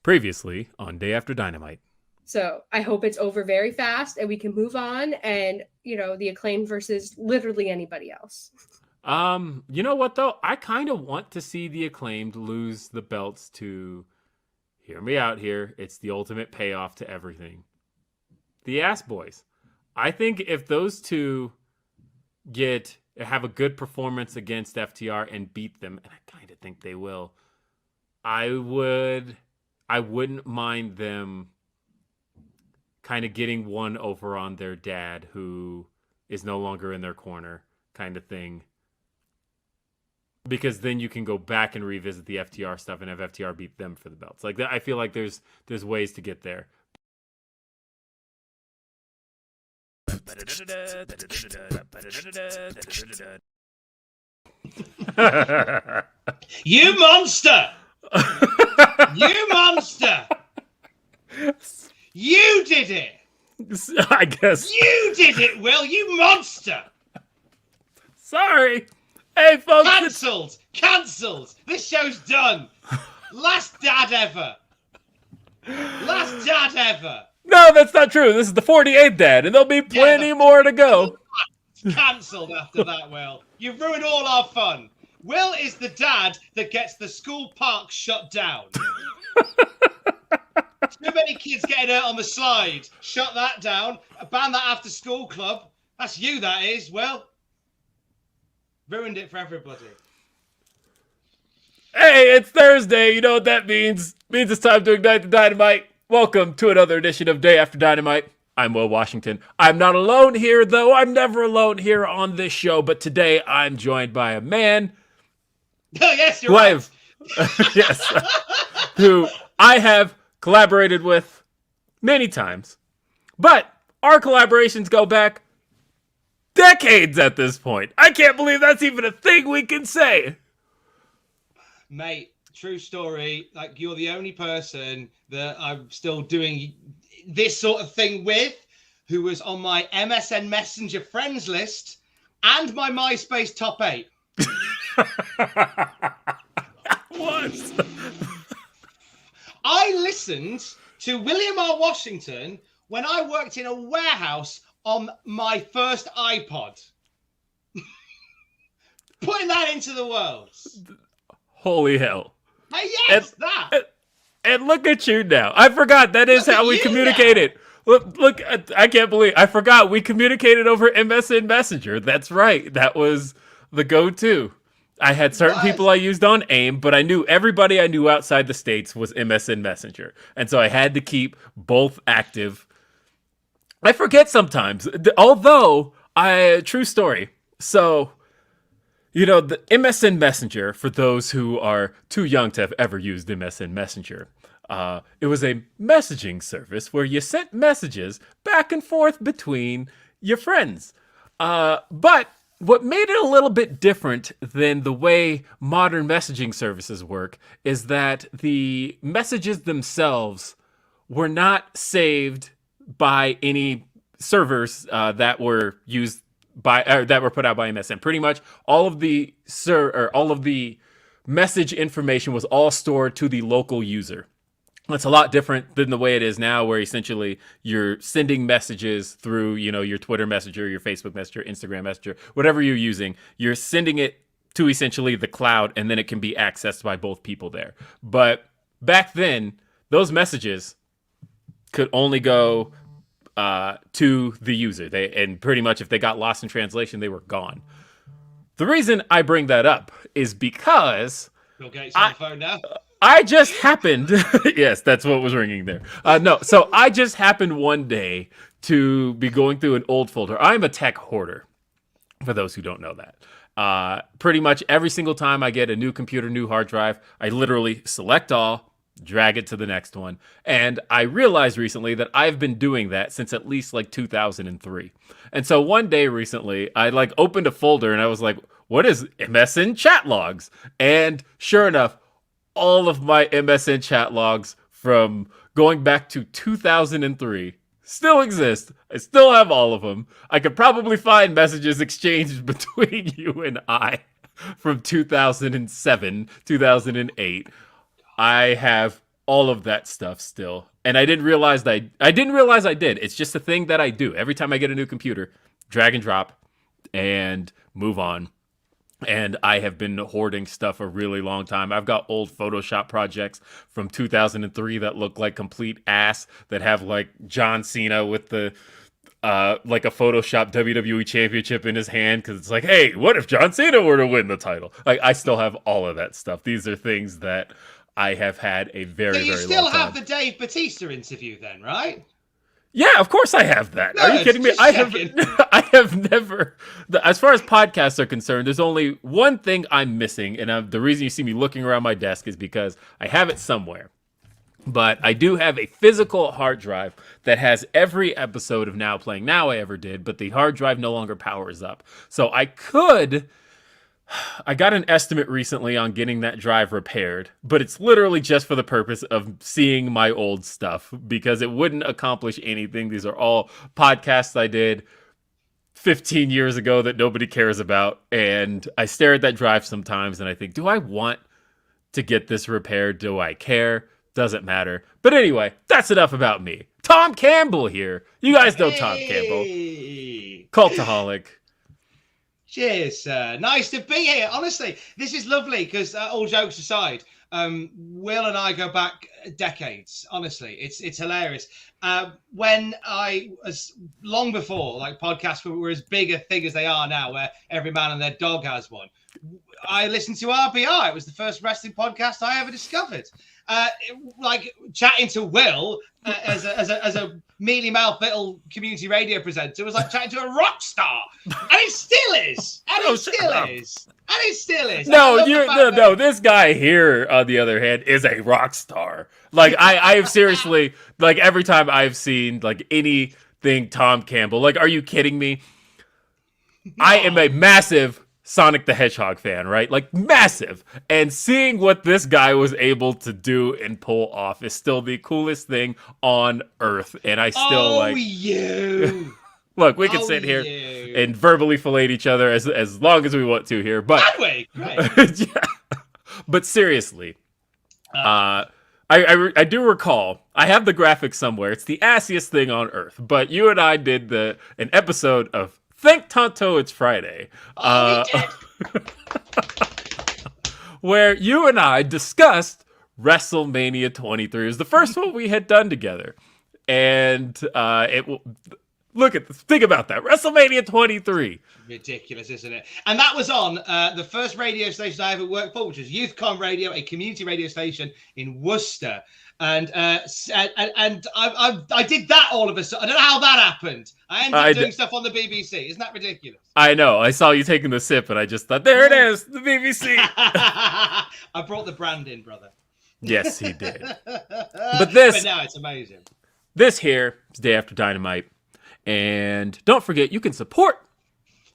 Previously on Day After Dynamite. So I hope it's over very fast and we can move on and, the acclaimed versus literally anybody else. You know what though? I kind of want to see the acclaimed lose the belts to, hear me out here, it's the ultimate payoff to everything. The Ass Boys. I think if those two have a good performance against FTR and beat them, and I kind of think they will, I wouldn't mind them kind of getting one over on their dad who is no longer in their corner kind of thing. Because then you can go back and revisit the FTR stuff and have FTR beat them for the belts. Like that, I feel like there's ways to get there. You monster! You monster! You did it! I guess. You did it, Will! You monster! Sorry! Hey, folks! Cancelled! This show's done! Last dad ever! No, that's not true. This is the 48th dad, and there'll be plenty more to go. Cancelled after that, Will. You've ruined all our fun. Will is the dad that gets the school park shut down. Too many kids getting hurt on the slide. Shut that down. Ban that after school club. That's you, that is, Will. Ruined it for everybody. Hey, it's Thursday. You know what that means. It means it's time to ignite the dynamite. Welcome to another edition of Day After Dynamite. I'm Will Washington. I'm not alone here, though. I'm never alone here on this show. But today I'm joined by a man. Oh, yes, you're right. Yes. Who I have collaborated with many times. But our collaborations go back decades at this point. I can't believe that's even a thing we can say. Mate, true story. Like, you're the only person that I'm still doing this sort of thing with, who was on my MSN Messenger friends list and my MySpace top 8. What? I listened to William R. Washington when I worked in a warehouse on my first iPod. Putting that into the world. Holy hell. Hey, yes, that. And look at you now. I forgot that is how we communicated. Look, I can't believe I forgot we communicated over MSN Messenger. That's right. That was the go-to. I had certain people I used on AIM, but I knew everybody I knew outside the States was MSN Messenger. And so I had to keep both active. I forget sometimes, although true story. So, the MSN Messenger, for those who are too young to have ever used MSN Messenger, it was a messaging service where you sent messages back and forth between your friends. But what made it a little bit different than the way modern messaging services work is that the messages themselves were not saved by any servers that were used that were put out by MSN. Pretty much all of the message information was all stored to the local user. That's a lot different than the way it is now, where essentially you're sending messages through, your Twitter Messenger, your Facebook Messenger, Instagram Messenger, whatever you're using. You're sending it to essentially the cloud, and then it can be accessed by both people there. But back then, those messages could only go to the user. And pretty much if they got lost in translation, they were gone. The reason I bring that up is because Bill Gates on the phone now. I just happened, yes, that's what was ringing there. So I just happened one day to be going through an old folder. I'm a tech hoarder, for those who don't know that. Pretty much every single time I get a new computer, new hard drive, I literally select all, drag it to the next one. And I realized recently that I've been doing that since at least 2003. And so one day recently, I opened a folder and I was like, what is MSN chat logs? And sure enough, all of my MSN chat logs from going back to 2003 still exist. I still have all of them. I could probably find messages exchanged between you and I from 2007, 2008. I have all of that stuff still. And I didn't realize that I didn't realize I did. It's just a thing that I do. Every time I get a new computer, drag and drop and move on. And I have been hoarding stuff a really long time. I've got old Photoshop projects from 2003 that look like complete ass, that have like John Cena with the like a Photoshop WWE championship in his hand, because it's like, hey, what if John Cena were to win the title? Like, I still have all of that stuff. These are things that I have had a very, very long time. So you still have the Dave Bautista interview then, right? Yeah, of course I have that. Are you kidding me? I have never, as far as podcasts are concerned, there's only one thing I'm missing, and the reason you see me looking around my desk is because I have it somewhere. But I do have a physical hard drive that has every episode of Now Playing Now I ever did, but the hard drive no longer powers up. So I got an estimate recently on getting that drive repaired, but it's literally just for the purpose of seeing my old stuff, because it wouldn't accomplish anything. These are all podcasts I did 15 years ago that nobody cares about. And I stare at that drive sometimes and I think, do I want to get this repaired? Do I care? Doesn't matter. But anyway, that's enough about me. Tom Campbell here. You guys know Tom Campbell. Cultaholic. Cheers, sir. Nice to be here. Honestly, this is lovely because all jokes aside, Will and I go back decades. Honestly, it's hilarious. When I was long before, like, podcasts were as big a thing as they are now, where every man and their dog has one. I listened to RBR. It was the first wrestling podcast I ever discovered. Like chatting to Will as a mealy mouth little community radio presenter was like chatting to a rock star, and it still is. And it still is. No. This guy here, on the other hand, is a rock star. Like I have seriously, like, every time I've seen like anything Tom Campbell, like, are you kidding me? No. I am a massive Sonic the Hedgehog fan, right? Like, massive. And seeing what this guy was able to do and pull off is still the coolest thing on earth. And I still you. Look, we can sit here and verbally fillet each other as long as we want to here. But great. Yeah. But seriously, I do recall, I have the graphic somewhere. It's the assiest thing on earth. But you and I did an episode of Thank Tonto It's Friday, where you and I discussed WrestleMania 23. It was the first one we had done together, and think about that, WrestleMania 23. Ridiculous, isn't it? And that was on the first radio station I ever worked for, which was YouthCon Radio, a community radio station in Worcester. And I did that all of a sudden. I don't know how that happened. I ended up doing stuff on the BBC. Isn't that ridiculous? I know. I saw you taking the sip, and I just thought, there it is, the BBC. I brought the brand in, brother. Yes, he did. But now it's amazing. This here is Day After Dynamite. And don't forget, you can support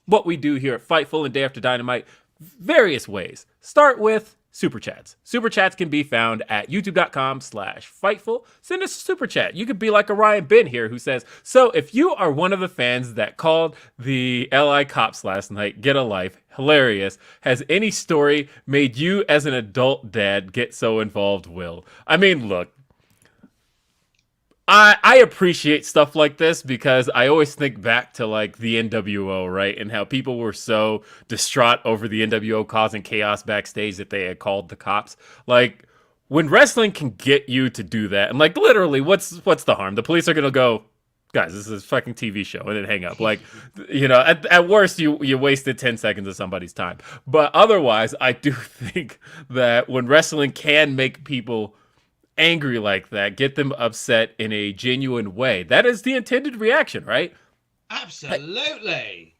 what we do here at Fightful and Day After Dynamite various ways. Start with Super Chats. Super Chats can be found at youtube.com/Fightful. Send us a Super Chat. You could be like Orion Ben here, who says, so if you are one of the fans that called the LI cops last night, get a life, hilarious, has any story made you as an adult dad get so involved, Will? I mean, look, I appreciate stuff like this because I always think back to like the NWO, right? And how people were so distraught over the NWO causing chaos backstage that they had called the cops. Like, when wrestling can get you to do that, and like literally, what's the harm? The police are gonna go, guys, this is a fucking TV show, and then hang up. Like, you know, at worst, you wasted 10 seconds of somebody's time. But otherwise, I do think that when wrestling can make people angry like that, get them upset in a genuine way, that is the intended reaction, right? Absolutely.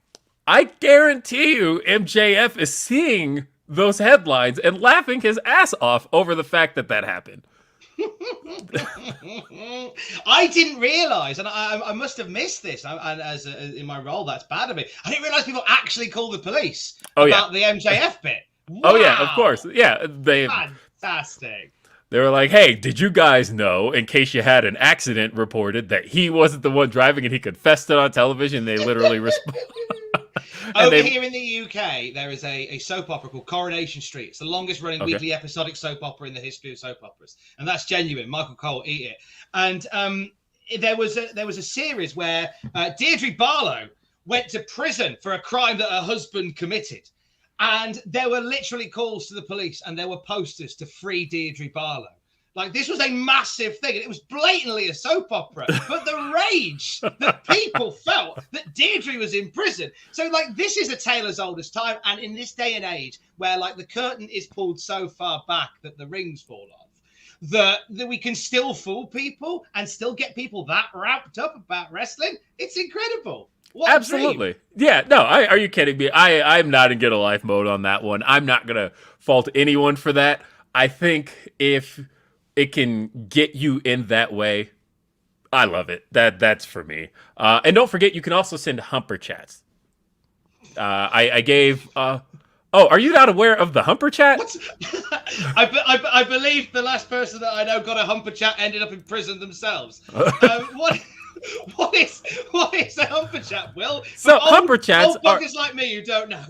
I guarantee you MJF is seeing those headlines and laughing his ass off over the fact that happened. I didn't realize, and I must have missed this, and in my role, that's bad of me. I didn't realize people actually called the police about the MJF bit. Wow. Oh yeah, of course. Yeah, fantastic. They were like, hey, did you guys know, in case you had an accident reported, that he wasn't the one driving and he confessed it on television? They literally responded. Over here in the UK, there is a soap opera called Coronation Street. It's the longest running weekly episodic soap opera in the history of soap operas. And that's genuine. Michael Cole, eat it. And there was a series where Deirdre Barlow went to prison for a crime that her husband committed. And there were literally calls to the police and there were posters to free Deirdre Barlow. Like, this was a massive thing. And it was blatantly a soap opera. But the rage that people felt that Deirdre was in prison. So, like, this is a tale as old as time. And in this day and age where, like, the curtain is pulled so far back that the rings fall off, that we can still fool people and still get people that wrapped up about wrestling, it's incredible. What Absolutely. Yeah, no, are you kidding me? I'm not in get a life mode on that one. I'm not going to fault anyone for that. I think if it can get you in that way, I love it. That's for me. And don't forget, you can also send humper chats. I gave... are you not aware of the humper chat? I believe the last person that I know got a humper chat ended up in prison themselves. What is a humper chat, Will? So humper chats are buggers like me who don't know.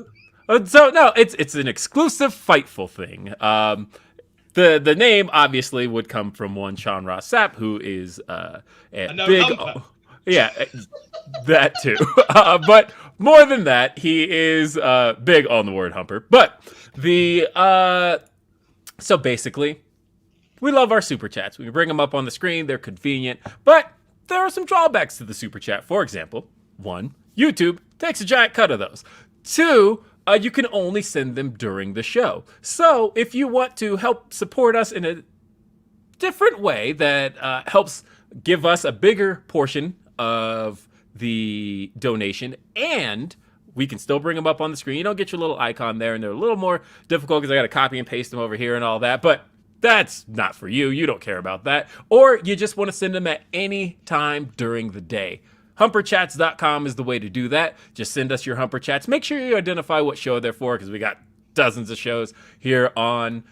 So no, it's an exclusive Fightful thing. The name obviously would come from one Sean Ross Sapp, who is a big humper. Yeah, that too. But more than that, he is big on the word humper. But so basically, we love our super chats. We can bring them up on the screen. They're convenient, but there are some drawbacks to the super chat. For example, 1, YouTube takes a giant cut of those. 2, you can only send them during the show. So if you want to help support us in a different way that helps give us a bigger portion of the donation, and we can still bring them up on the screen. You don't get your little icon there, and they're a little more difficult because I got to copy and paste them over here and all that, but that's not for you. You don't care about that. Or you just want to send them at any time during the day. Humperchats.com is the way to do that. Just send us your humper chats. Make sure you identify what show they're for, because we got dozens of shows here on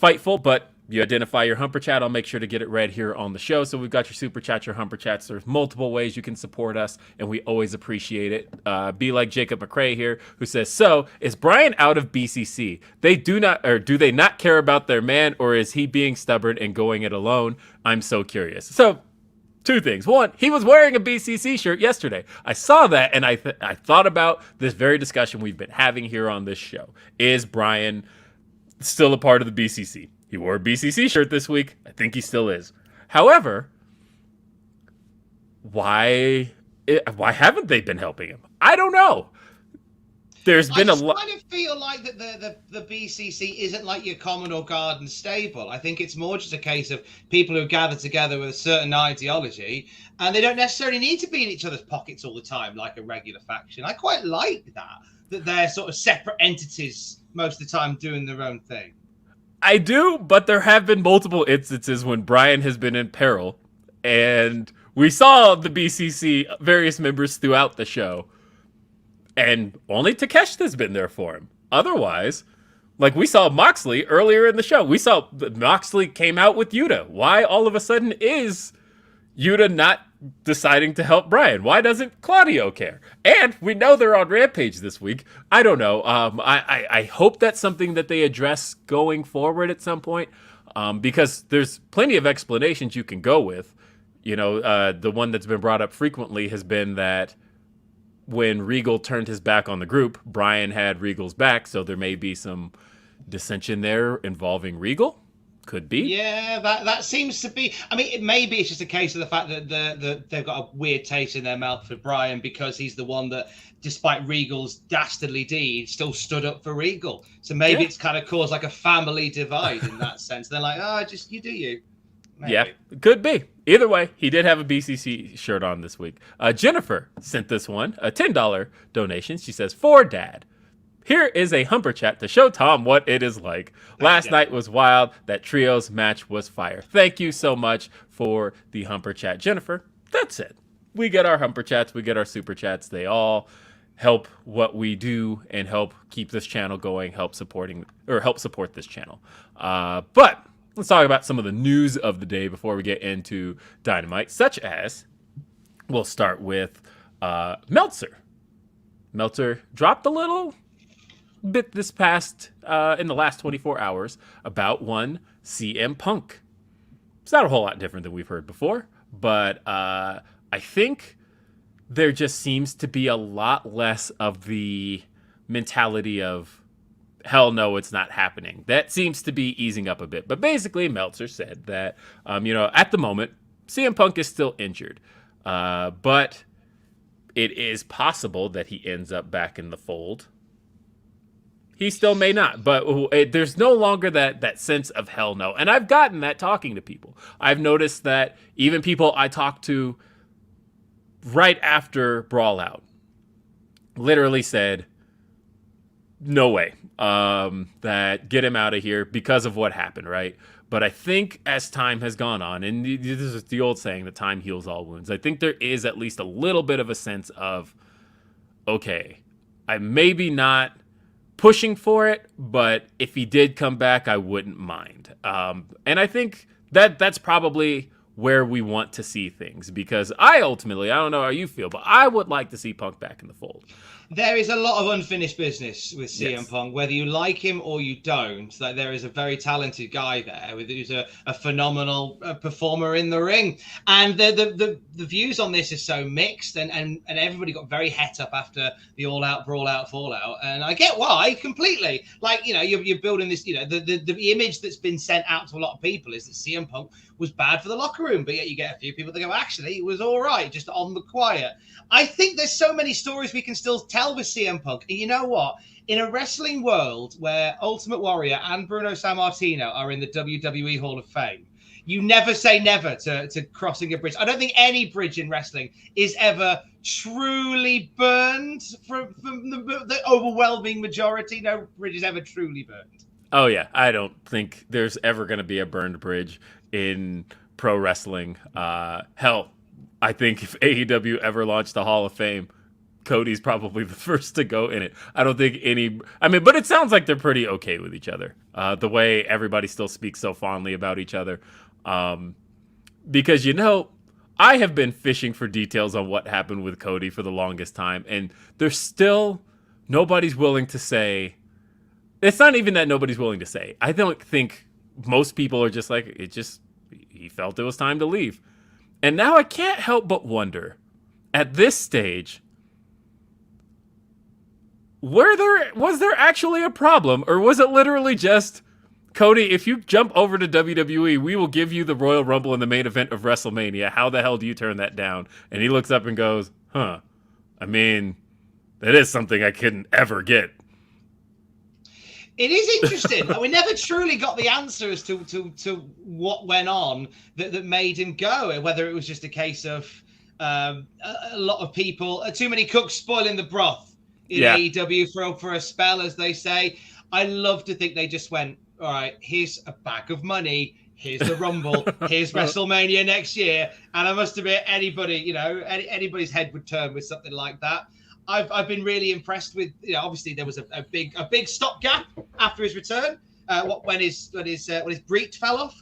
Fightful, but you identify your humper chat, I'll make sure to get it read here on the show. So we've got your super chats, your humper chats. There's multiple ways you can support us, and we always appreciate it. Be like Jacob McRae here, who says, so is Brian out of BCC? Do they not care about their man, or is he being stubborn and going it alone? I'm so curious. So 2 things. 1, he was wearing a BCC shirt yesterday. I saw that, and I thought about this very discussion we've been having here on this show. Is Brian still a part of the BCC? He wore a BCC shirt this week. I think he still is. However, why haven't they been helping him? I don't know. There's been a lot. I kind of feel like that the BCC isn't like your common or garden stable. I think it's more just a case of people who gather together with a certain ideology, and they don't necessarily need to be in each other's pockets all the time like a regular faction. I quite like that they're sort of separate entities most of the time doing their own thing. I do, but there have been multiple instances when Brian has been in peril, and we saw the BCC various members throughout the show, and only Takeshita's been there for him. Otherwise, like we saw Moxley earlier in the show, we saw Moxley came out with Yuta. Why all of a sudden is Yuta not deciding to help Brian? Why doesn't Claudio care? And we know they're on Rampage this week. I don't know. I hope that's something that they address going forward at some point, because there's plenty of explanations you can go with. You know, the one that's been brought up frequently has been that when Regal turned his back on the group, Brian had Regal's back, so there may be some dissension there involving Regal. Could be. Yeah, that seems to be. I mean, maybe it's just a case of the fact that they've got a weird taste in their mouth for Brian because he's the one that, despite Regal's dastardly deed, still stood up for Regal. So maybe it's kind of caused like a family divide in that sense. They're like, oh, just you do you. Maybe. Yeah, could be. Either way, he did have a BCC shirt on this week. Jennifer sent this one, a $10 donation. She says, for Dad. Here is a humper chat to show Tom what it is like. Last night was wild. That trios match was fire. Thank you so much for the humper chat, Jennifer. That's it. We get our humper chats. We get our super chats. They all help what we do and help keep this channel going, help support this channel. But let's talk about some of the news of the day before we get into Dynamite, such as we'll start with Meltzer. Meltzer dropped a little bit this past, in the last 24 hours about one CM Punk. It's not a whole lot different than we've heard before, but I think there just seems to be a lot less of the mentality of, hell no, it's not happening. That seems to be easing up a bit. But basically, Meltzer said that, at the moment, CM Punk is still injured. But it is possible that he ends up back in the fold. He still may not, but there's no longer that sense of hell no. And I've gotten that talking to people. I've noticed that even people I talked to right after Brawl Out literally said, no way, that get him out of here because of what happened, right? But I think as time has gone on, and this is the old saying that time heals all wounds, I think there is at least a little bit of a sense of, okay, I'm maybe not pushing for it, but if he did come back, I wouldn't mind. And I think that's probably where we want to see things, because I don't know how you feel, but I would like to see Punk back in the fold. There is a lot of unfinished business with CM Yes. Punk, whether you like him or you don't. Like, there is a very talented guy there who's a phenomenal performer in the ring. And the views on this is so mixed, and everybody got very het up after the All Out, Brawl Out, Fallout. And I get why completely. Like, you're building this, the image that's been sent out to a lot of people is that CM Punk was bad for the locker room, but yet you get a few people that go, actually, it was all right, just on the quiet. I think there's so many stories we can still tell with CM Punk. And you know what? In a wrestling world where Ultimate Warrior and Bruno Sammartino are in the WWE Hall of Fame, you never say never to crossing a bridge. I don't think any bridge in wrestling is ever truly burned from the overwhelming majority. No bridge is ever truly burned. Oh, yeah. I don't think there's ever going to be a burned bridge in pro wrestling. Hell, I think if AEW ever launched the Hall of Fame, Cody's probably the first to go in it. I don't think but it sounds like they're pretty okay with each other. The way everybody still speaks so fondly about each other. Because, I have been fishing for details on what happened with Cody for the longest time, and there's still nobody's willing to say. It's not even that nobody's willing to say. I don't think most people are just like, he felt it was time to leave. And now I can't help but wonder, at this stage, was there actually a problem, or was it literally just, Cody, if you jump over to WWE, we will give you the Royal Rumble in the main event of WrestleMania. How the hell do you turn that down? And he looks up and goes, that is something I couldn't ever get. It is interesting. We never truly got the answer as to what went on that made him go, whether it was just a case of a lot of people, too many cooks spoiling the broth in AEW for a spell, as they say. I love to think they just went, all right, here's a bag of money, here's the Rumble, here's WrestleMania next year. And I must admit, anybody's head would turn with something like that. I've been really impressed with, obviously there was a big stopgap after his return, when his breech fell off,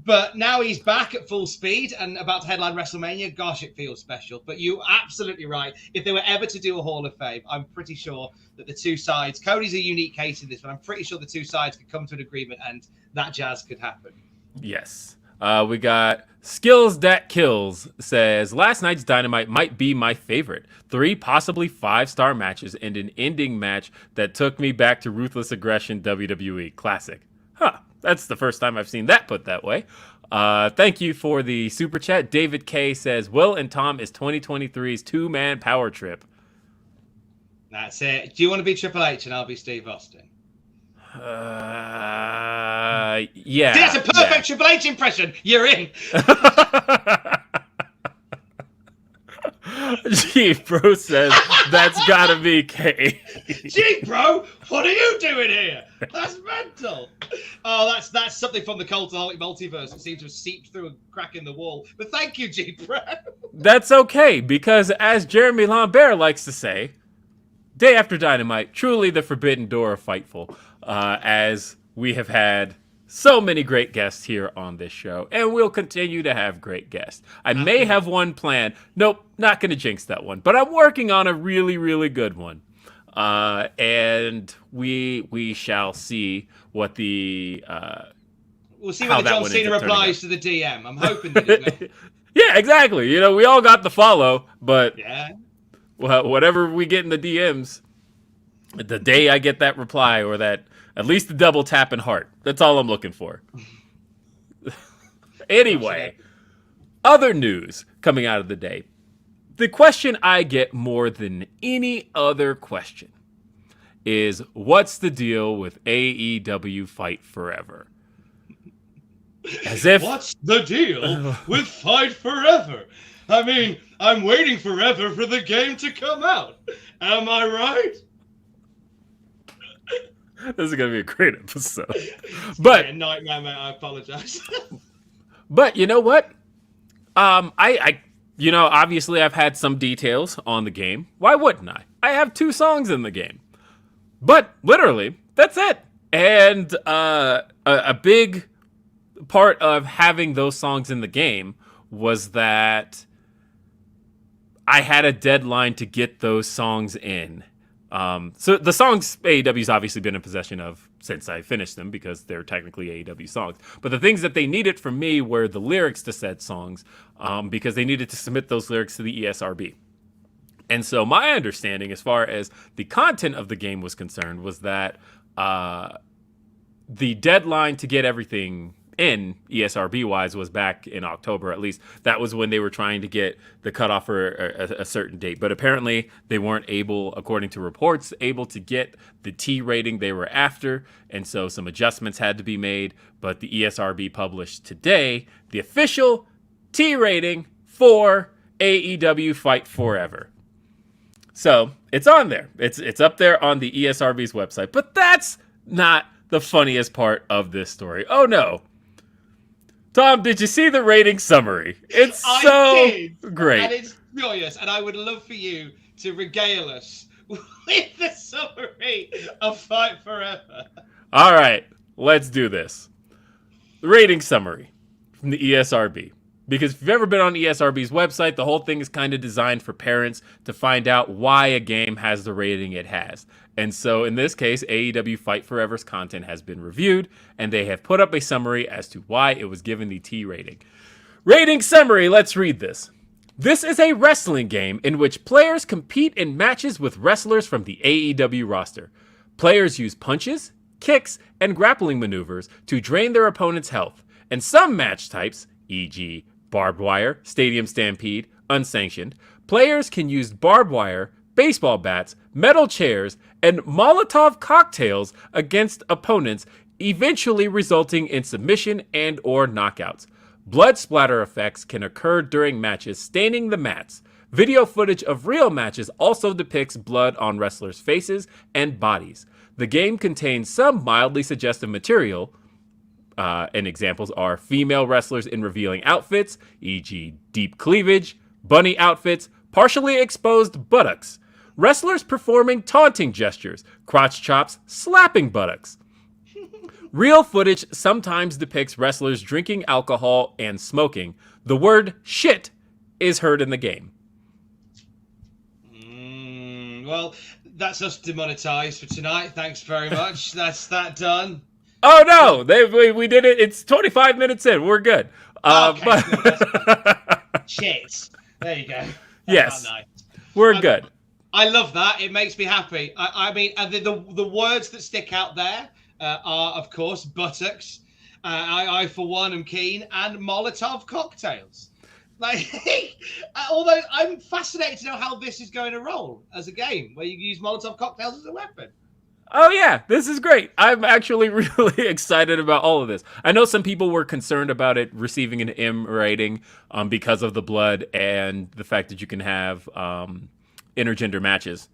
but now he's back at full speed and about to headline WrestleMania. Gosh, it feels special. But you're absolutely right. If they were ever to do a Hall of Fame, I'm pretty sure that the two sides, Cody's a unique case in this, but I'm pretty sure the two sides could come to an agreement and that jazz could happen. Yes. We got Skills That Kills says, last night's Dynamite might be my favorite. 3, possibly 5-star matches and an ending match that took me back to Ruthless Aggression WWE. Classic. That's the first time I've seen that put that way. Thank you for the super chat. David K says, Will and Tom is 2023's 2-man power trip. That's it. Do you want to be Triple H and I'll be Steve Austin? Yeah. That's a perfect Triple H impression. You're in. G Bro says that's gotta be K. G Bro, what are you doing here? That's mental. Oh, that's something from the Cultaholic multiverse that seems to have seeped through a crack in the wall. But thank you, G Bro. That's okay, because as Jeremy Lambert likes to say, Day After Dynamite, truly the forbidden door of Fightful, as we have had so many great guests here on this show, and we'll continue to have great guests. I may have one planned. Nope, not going to jinx that one, but I'm working on a really, really good one. And we shall see what the We'll see how whether that John one ends Cena up turning out. replies to the DM. I'm hoping that it will. Yeah, exactly. You know, we all got the follow, but Yeah. well, whatever we get in the DMs, the day I get that reply or that at least the double tap and heart, that's all I'm looking for. Anyway, other news coming out of the day. The question I get more than any other question is, what's the deal with AEW Fight Forever? As if What's the deal with Fight Forever? I mean, I'm waiting forever for the game to come out. Am I right? this is gonna be a great episode. But a nightmare, mate. I apologize. But you know what? I obviously I've had some details on the game. Why wouldn't I? I have 2 songs in the game. But literally, that's it. And a big part of having those songs in the game was that I had a deadline to get those songs in. So the songs AEW's obviously been in possession of since I finished them because they're technically AEW songs. But the things that they needed from me were the lyrics to said songs because they needed to submit those lyrics to the ESRB. And so my understanding as far as the content of the game was concerned was that the deadline to get everything in ESRB wise was back in October. At least that was when they were trying to get the cutoff for a certain date. But apparently they weren't able, according to reports, able to get the T rating they were after. And so some adjustments had to be made. But the ESRB published today the official T rating for AEW Fight Forever. So it's on there. It's up there on the ESRB's website. But that's not the funniest part of this story. Oh no. Tom, did you see the rating summary? It's so great. And it's furious. And I would love for you to regale us with the summary of Fight Forever. All right, let's do this. The rating summary from the ESRB. Because if you've ever been on ESRB's website, the whole thing is kind of designed for parents to find out why a game has the rating it has. And so in this case, AEW Fight Forever's content has been reviewed, and they have put up a summary as to why it was given the T rating. Rating summary, let's read this. This is a wrestling game in which players compete in matches with wrestlers from the AEW roster. Players use punches, kicks, and grappling maneuvers to drain their opponent's health. And some match types, e.g., barbed wire, stadium stampede, unsanctioned, players can use barbed wire, baseball bats, metal chairs, and Molotov cocktails against opponents, eventually resulting in submission and or knockouts. Blood splatter effects can occur during matches staining the mats. Video footage of real matches also depicts blood on wrestlers' faces and bodies. The game contains some mildly suggestive material, and examples are female wrestlers in revealing outfits, e.g. deep cleavage, bunny outfits, partially exposed buttocks, wrestlers performing taunting gestures, crotch chops, slapping buttocks. Real footage sometimes depicts wrestlers drinking alcohol and smoking. The word shit is heard in the game. Well, that's us demonetized for tonight. Thanks very much. That's that done. Oh no, we did it. It's 25 minutes in. We're good. Okay, shit. There you go. Yes, nice. We're good. I love that. It makes me happy. I mean, the words that stick out there are, of course, buttocks. I for one am keen, and Molotov cocktails. Like, although I'm fascinated to know how this is going to roll as a game where you use Molotov cocktails as a weapon. Oh yeah, this is great. I'm actually really excited about all of this. I know some people were concerned about it receiving an M rating because of the blood and the fact that you can have intergender matches.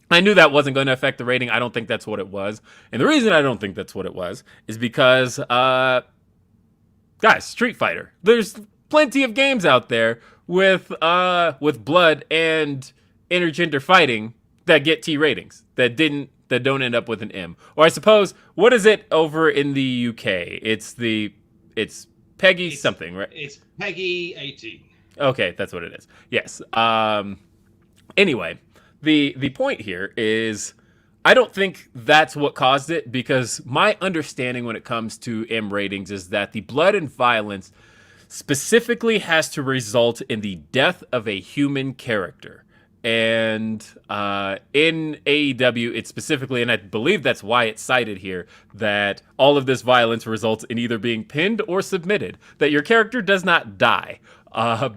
I knew that wasn't going to affect the rating. I don't think that's what it was. And the reason I don't think that's what it was is because, guys, Street Fighter. There's plenty of games out there with blood and intergender fighting that get T ratings that don't end up with an M. Or I suppose, what is it over in the UK? It's Peggy something, right? It's Peggy 18. Okay, that's what it is. Yes. Anyway, the point here is I don't think that's what caused it, because my understanding when it comes to M ratings is that the blood and violence specifically has to result in the death of a human character. And in AEW, it's specifically, and I believe that's why it's cited here, that all of this violence results in either being pinned or submitted, that your character does not die.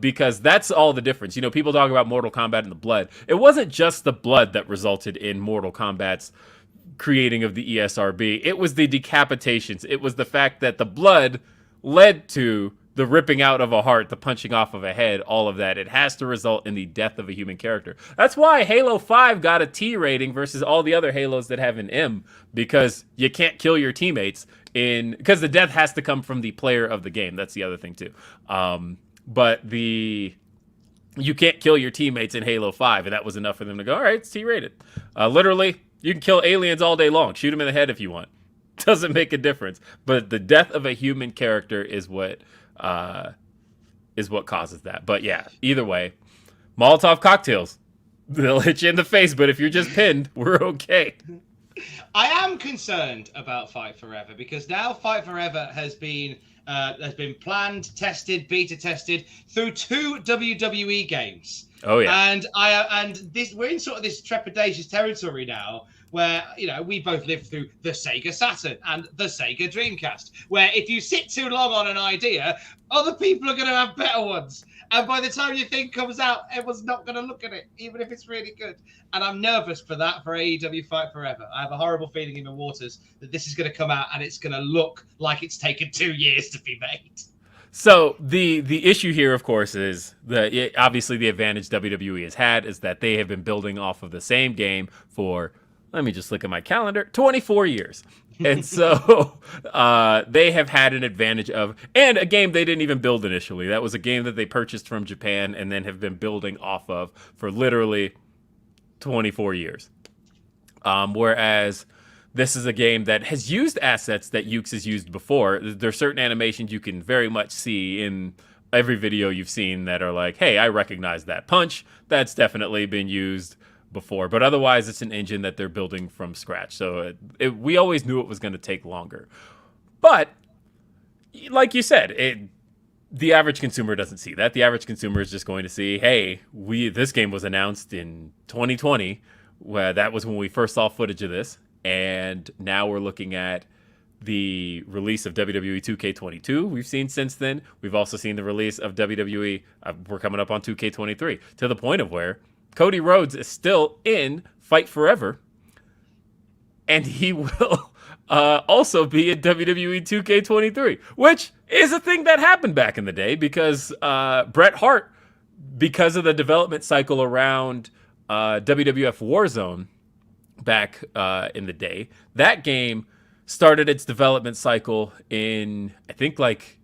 Because that's all the difference. You know, people talk about Mortal Kombat and the blood. It wasn't just the blood that resulted in Mortal Kombat's creating of the ESRB. It was the decapitations. It was the fact that the blood led to the ripping out of a heart, the punching off of a head, all of that. It has to result in the death of a human character. That's why Halo 5 got a T rating versus all the other Halos that have an M, because you can't kill your teammates because the death has to come from the player of the game. That's the other thing too. But you can't kill your teammates in Halo 5, and that was enough for them to go, all right, it's T-rated. Literally, you can kill aliens all day long. Shoot them in the head if you want. Doesn't make a difference. But the death of a human character is what causes that. But yeah, either way, Molotov cocktails, they'll hit you in the face, but if you're just pinned, we're okay. I am concerned about Fight Forever, because now Fight Forever has been planned, tested, beta tested through 2 WWE games. Oh yeah. And we're in sort of this trepidatious territory now, where, you know, we both lived through the Sega Saturn and the Sega Dreamcast, where if you sit too long on an idea, other people are going to have better ones. And by the time your thing comes out, everyone's not going to look at it, even if it's really good. And I'm nervous for that for AEW Fight Forever. I have a horrible feeling in the waters that this is going to come out and it's going to look like it's taken 2 years to be made. So the issue here, of course, is obviously the advantage WWE has had is that they have been building off of the same game for, let me just look at my calendar, 24 years. And so they have had an advantage of, and a game they didn't even build initially. That was a game that they purchased from Japan and then have been building off of for literally 24 years. Whereas this is a game that has used assets that Ukes has used before. There are certain animations you can very much see in every video you've seen that are like, hey, I recognize that punch. That's definitely been used before, but otherwise it's an engine that they're building from scratch. So we always knew it was going to take longer. But like you said, the average consumer doesn't see that. The average consumer is just going to see, hey, this game was announced in 2020. Where that was when we first saw footage of this. And now we're looking at the release of WWE 2K22 we've seen since then. We've also seen the release of WWE. We're coming up on 2K23, to the point of where Cody Rhodes is still in Fight Forever, and he will also be in WWE 2K23, which is a thing that happened back in the day because Bret Hart, because of the development cycle around WWF Warzone back in the day, that game started its development cycle in, I think, like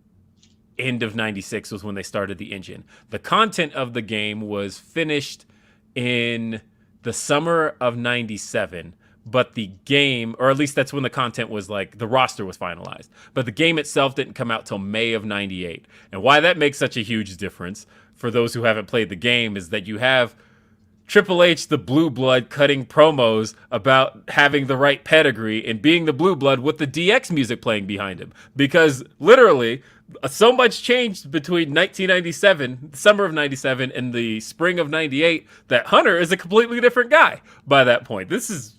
end of 96 was when they started the engine. The content of the game was finished in the summer of 97, but the game, or at least that's when the content was like, the roster was finalized. But the game itself didn't come out till May of 98. And why that makes such a huge difference for those who haven't played the game is that you have Triple H, the Blue Blood, cutting promos about having the right pedigree and being the Blue Blood with the DX music playing behind him. Because literally, so much changed between 1997, the summer of 97, and the spring of 98 that Hunter is a completely different guy by that point. This is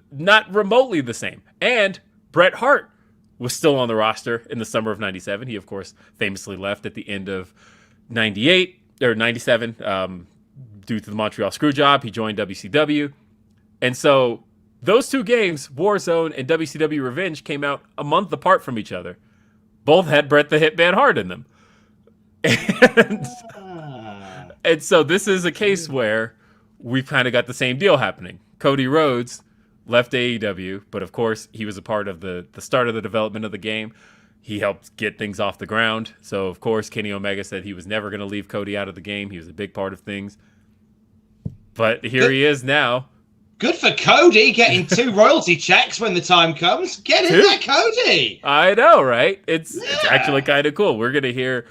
not remotely the same. And Bret Hart was still on the roster in the summer of 97. He, of course, famously left at the end of 98 or 97 due to the Montreal Screwjob. He joined WCW. And so those two games, Warzone and WCW Revenge, came out a month apart from each other. Both had Bret the Hitman Hart in them. And so this is a case where we've kind of got the same deal happening. Cody Rhodes left AEW, but of course he was a part of the start of the development of the game. He helped get things off the ground. So of course Kenny Omega said he was never going to leave Cody out of the game. He was a big part of things. But here he is now. Good for Cody getting 2 royalty checks when the time comes. Get in there, Cody. I know, right? It's actually kind of cool. We're going to hear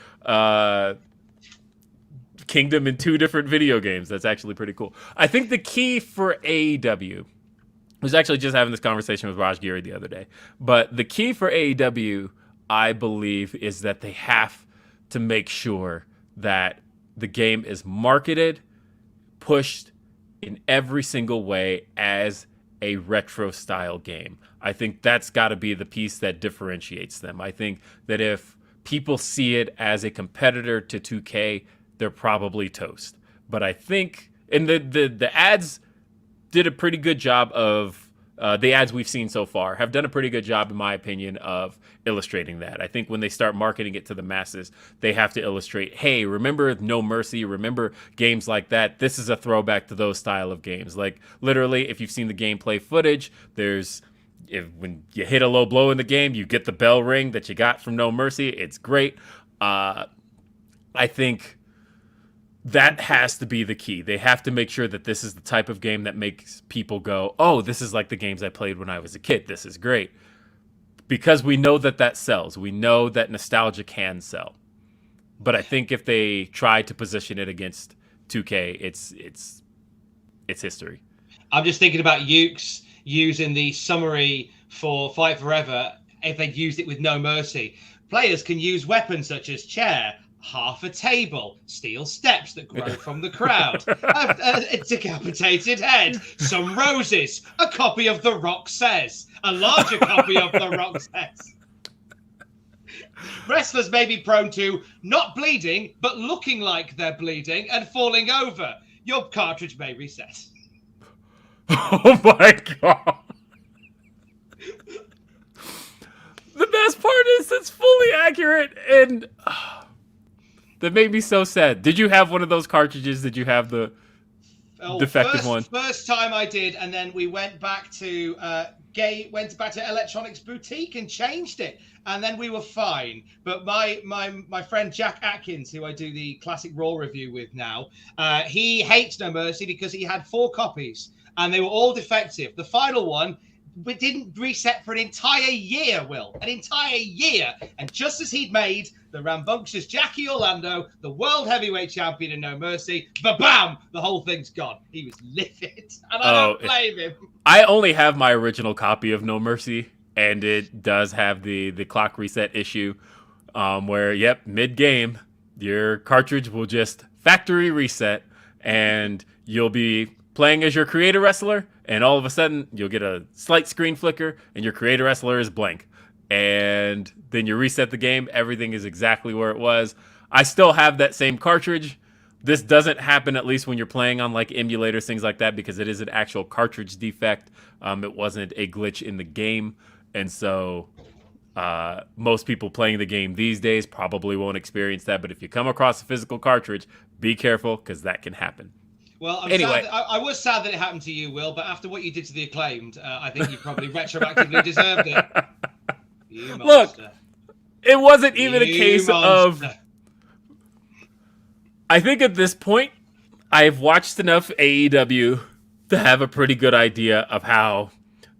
Kingdom in 2 different video games. That's actually pretty cool. I think the key for AEW, I was actually just having this conversation with Raj Giri the other day, but the key for AEW, I believe, is that they have to make sure that the game is marketed, pushed in every single way as a retro style game. I think that's got to be the piece that differentiates them. I think that if people see it as a competitor to 2K, they're probably toast. But I think, and the ads did a pretty good job of, the ads we've seen so far have done a pretty good job, in my opinion, of illustrating that. I think when they start marketing it to the masses, they have to illustrate, hey, remember No Mercy? Remember games like that? This is a throwback to those style of games. Like, literally, if you've seen the gameplay footage, when you hit a low blow in the game, you get the bell ring that you got from No Mercy. It's great. I think that has to be the key. They have to make sure that this is the type of game that makes people go, oh, this is like the games I played when I was a kid. This is great. Because we know that sells. We know that nostalgia can sell. But I think if they try to position it against 2K, it's history. I'm just thinking about Ukes using the summary for Fight Forever if they'd used it with No Mercy. Players can use weapons such as chair, half a table, steel steps that grow from the crowd, a decapitated head, some roses, a copy of The Rock Says, a larger copy of The Rock Says. Wrestlers may be prone to not bleeding, but looking like they're bleeding and falling over. Your cartridge may reset. Oh my god. The best part is it's fully accurate, and that made me so sad. Did you have one of those cartridges? Did you have the defective one? First time I did, and then we went back to Electronics Boutique and changed it, and then we were fine. But my friend Jack Atkins, who I do the Classic Raw review with now, he hates No Mercy because he had 4 copies, and they were all defective. The final one, we didn't reset for an entire year, Will. An entire year. And just as he'd made the rambunctious Jackie Orlando the world heavyweight champion in No Mercy, ba-bam! The whole thing's gone. He was livid. And I don't blame him. I only have my original copy of No Mercy, and it does have the clock reset issue where, yep, mid-game, your cartridge will just factory reset, and you'll be playing as your creator wrestler, and all of a sudden you'll get a slight screen flicker and your creator wrestler is blank, and then you reset the game, everything is exactly where it was. I still have that same cartridge. This doesn't happen, at least when you're playing on like emulators, things like that, because it is an actual cartridge defect. It wasn't a glitch in the game, and so most people playing the game these days probably won't experience that. But if you come across a physical cartridge, be careful, because that can happen. Well, Anyway. I was sad that it happened to you, Will, but after what you did to the Acclaimed, I think you probably retroactively deserved it. You monster. Look, it wasn't even a case of... I think at this point, I've watched enough AEW to have a pretty good idea of how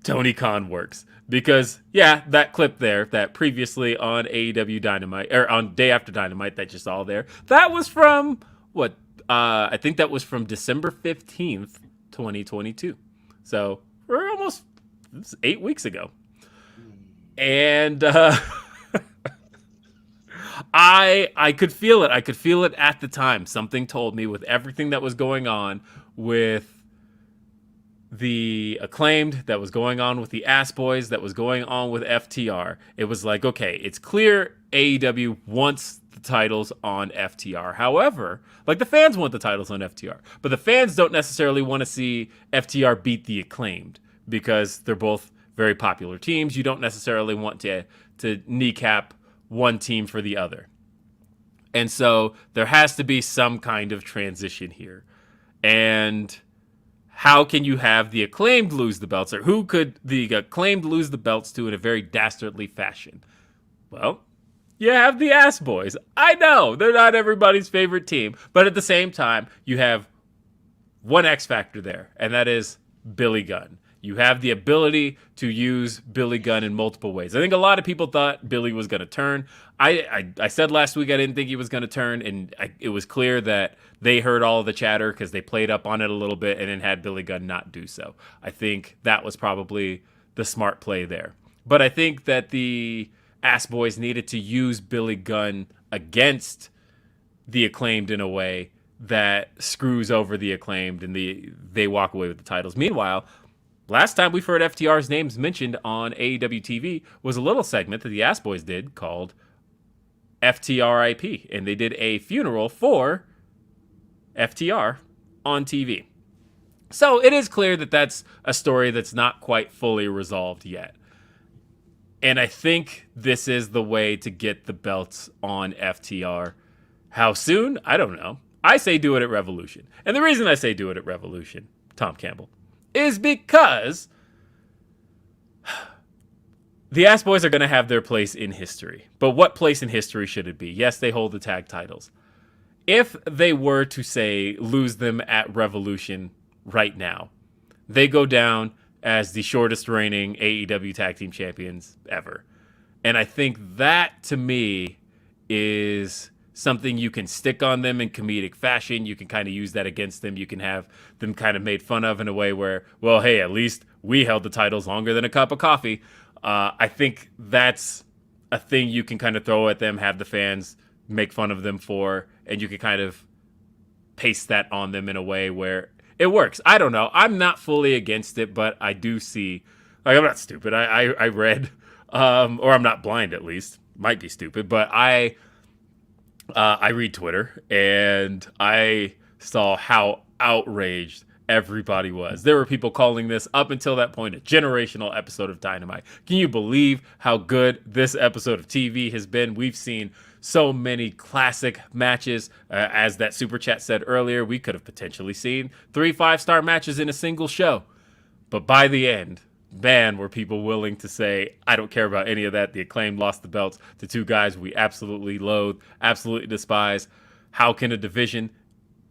Tony Khan works. Because, yeah, that clip there, that previously on AEW Dynamite, or on Day After Dynamite that you saw there, that was from, what... I think that was from December 15th, 2022. So we're almost 8 weeks ago. And I could feel it. I could feel it at the time. Something told me, with everything that was going on with the Acclaimed, that was going on with the Ass Boys, that was going on with FTR. It was like, okay, it's clear AEW wants the titles on FTR. However, like, the fans want the titles on FTR, but the fans don't necessarily want to see FTR beat the Acclaimed because they're both very popular teams. You don't necessarily want to kneecap one team for the other. And so there has to be some kind of transition here. And how can you have the Acclaimed lose the belts? Or who could the Acclaimed lose the belts to in a very dastardly fashion? Well, you have the Ass Boys. I know, they're not everybody's favorite team. But at the same time, you have one X factor there, and that is Billy Gunn. You have the ability to use Billy Gunn in multiple ways. I think a lot of people thought Billy was going to turn. I said last week I didn't think he was going to turn, and it was clear that they heard all of the chatter because they played up on it a little bit and then had Billy Gunn not do so. I think that was probably the smart play there. But I think that the Ass Boys needed to use Billy Gunn against the Acclaimed in a way that screws over the Acclaimed and they walk away with the titles. Meanwhile, last time we've heard FTR's names mentioned on AEW TV was a little segment that the Ass Boys did called FTRIP, and they did a funeral for FTR on TV. So it is clear that that's a story that's not quite fully resolved yet. And I think this is the way to get the belts on FTR. How soon? I don't know. I say do it at Revolution. And the reason I say do it at Revolution, Tom Campbell, is because the Ass Boys are going to have their place in history. But what place in history should it be? Yes, they hold the tag titles. If they were to, say, lose them at Revolution right now, they go down as the shortest reigning AEW tag team champions ever. And I think that, to me, is something you can stick on them in comedic fashion. You can kind of use that against them. You can have them kind of made fun of in a way where, well, hey, at least we held the titles longer than a cup of coffee. I think that's a thing you can kind of throw at them, have the fans make fun of them for, and you can kind of paste that on them in a way where it works. I don't know. I'm not fully against it, but I do see, like, I'm not stupid. I read, or I'm not blind at least. Might be stupid, but I read Twitter, and I saw how outraged everybody was. There were people calling this, up until that point, a generational episode of Dynamite. Can you believe how good this episode of TV has been? We've seen so many classic matches. As that super chat said earlier, we could have potentially seen 3 5-star matches in a single show. But by the end, man, were people willing to say, I don't care about any of that. The Acclaimed lost the belts to 2 guys we absolutely loathe, absolutely despise. How can a division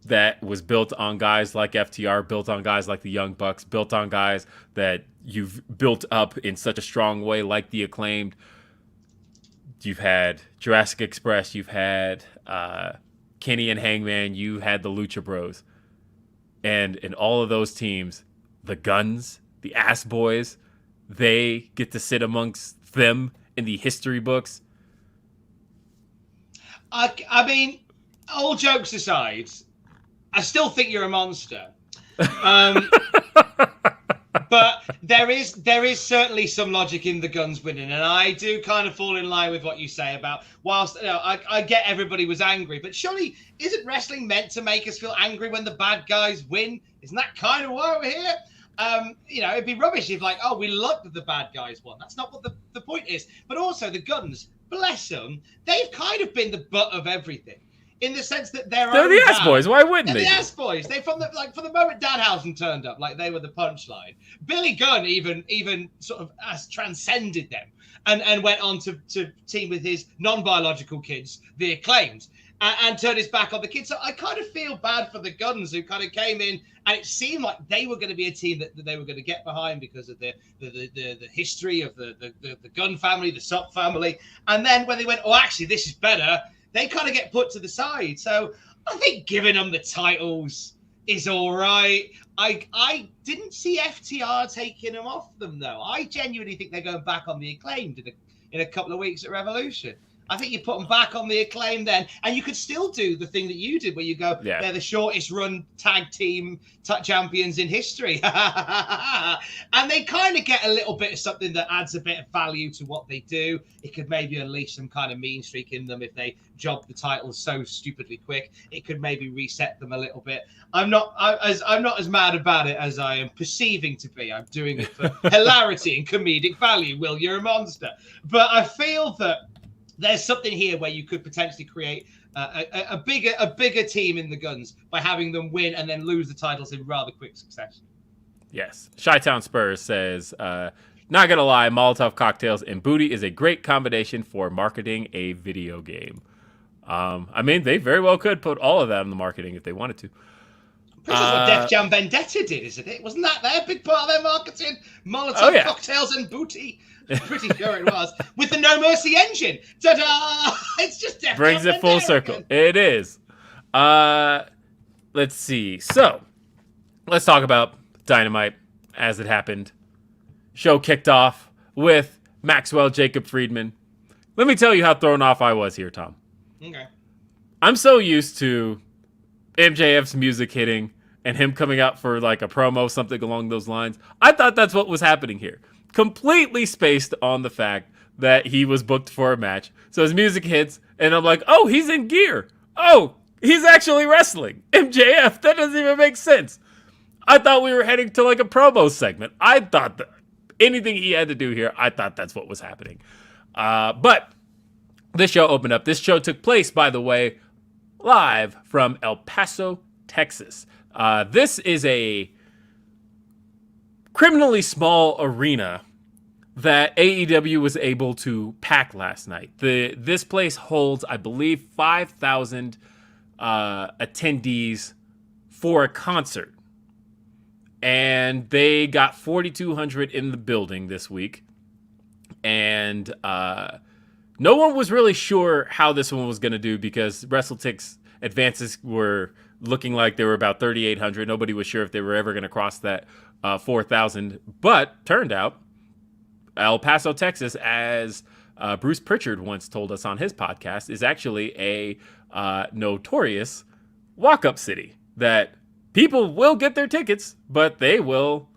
that was built on guys like FTR, built on guys like the Young Bucks, built on guys that you've built up in such a strong way like the Acclaimed? You've had Jurassic Express, you've had Kenny and Hangman, you had the Lucha Bros. And in all of those teams, the Guns, the Ass Boys, they get to sit amongst them in the history books. I mean, all jokes aside, I still think you're a monster. But there is certainly some logic in the Guns winning, and I do kind of fall in line with what you say about, whilst I get everybody was angry, but surely isn't wrestling meant to make us feel angry when the bad guys win? Isn't that kind of why we're here? It'd be rubbish if we loved that the bad guys won. That's not what the point is. But also the Guns, bless them, they've kind of been the butt of everything. In the sense that they're the Ass Boys. Why wouldn't they? The Ass Boys. They from the moment Danhausen turned up, they were the punchline. Billy Gunn even sort of transcended them and went on to team with his non-biological kids, the Acclaimed, and turned his back on the kids. So I kind of feel bad for the Guns, who kind of came in, and it seemed like they were going to be a team that they were going to get behind because of the history of the Gunn family, the Sopp family, and then when they went, oh, actually, this is better, they kind of get put to the side. So I think giving them the titles is all right. I didn't see FTR taking them off them, though. I genuinely think they're going back on the Acclaimed in a couple of weeks at Revolution. I think you put them back on the Acclaim then, and you could still do the thing that you did where you go, they're the shortest run tag team champions in history. And they kind of get a little bit of something that adds a bit of value to what they do. It could maybe unleash some kind of mean streak in them if they job the titles so stupidly quick. It could maybe reset them a little bit. I'm not as mad about it as I am perceiving to be. I'm doing it for hilarity and comedic value. Will, you're a monster. But I feel that there's something here where you could potentially create a bigger team in the Guns by having them win and then lose the titles in rather quick succession. Yes. Chi-Town Spurs says, not going to lie, Molotov cocktails and booty is a great combination for marketing a video game. I mean, they very well could put all of that in the marketing if they wanted to. That's what Def Jam Vendetta did, isn't it? Wasn't that their big part of their marketing? Molotov cocktails and booty. Pretty sure it was. With the No Mercy engine. Ta-da! It's just Def brings Jam it full Vendetta circle. again. It is. Let's see. So, let's talk about Dynamite as it happened. Show kicked off with Maxwell Jacob Friedman. Let me tell you how thrown off I was here, Tom. Okay. I'm so used to MJF's music hitting and him coming out for like a promo, something along those lines. I thought that's what was happening here. Completely spaced on the fact that he was booked for a match. So his music hits, and I'm like, oh, he's in gear. Oh, he's actually wrestling. MJF, that doesn't even make sense. I thought we were heading to like a promo segment. I thought that anything he had to do here, I thought that's what was happening. But this show opened up. This show took place, by the way, live from El Paso, Texas. This is a criminally small arena that AEW was able to pack last night. This place holds, I believe, 5,000 attendees for a concert. And they got 4,200 in the building this week. And no one was really sure how this one was going to do because WrestleTix advances were looking like they were about 3,800. Nobody was sure if they were ever going to cross that 4,000. But turned out, El Paso, Texas, as Bruce Pritchard once told us on his podcast, is actually a notorious walk-up city that people will get their tickets, but they will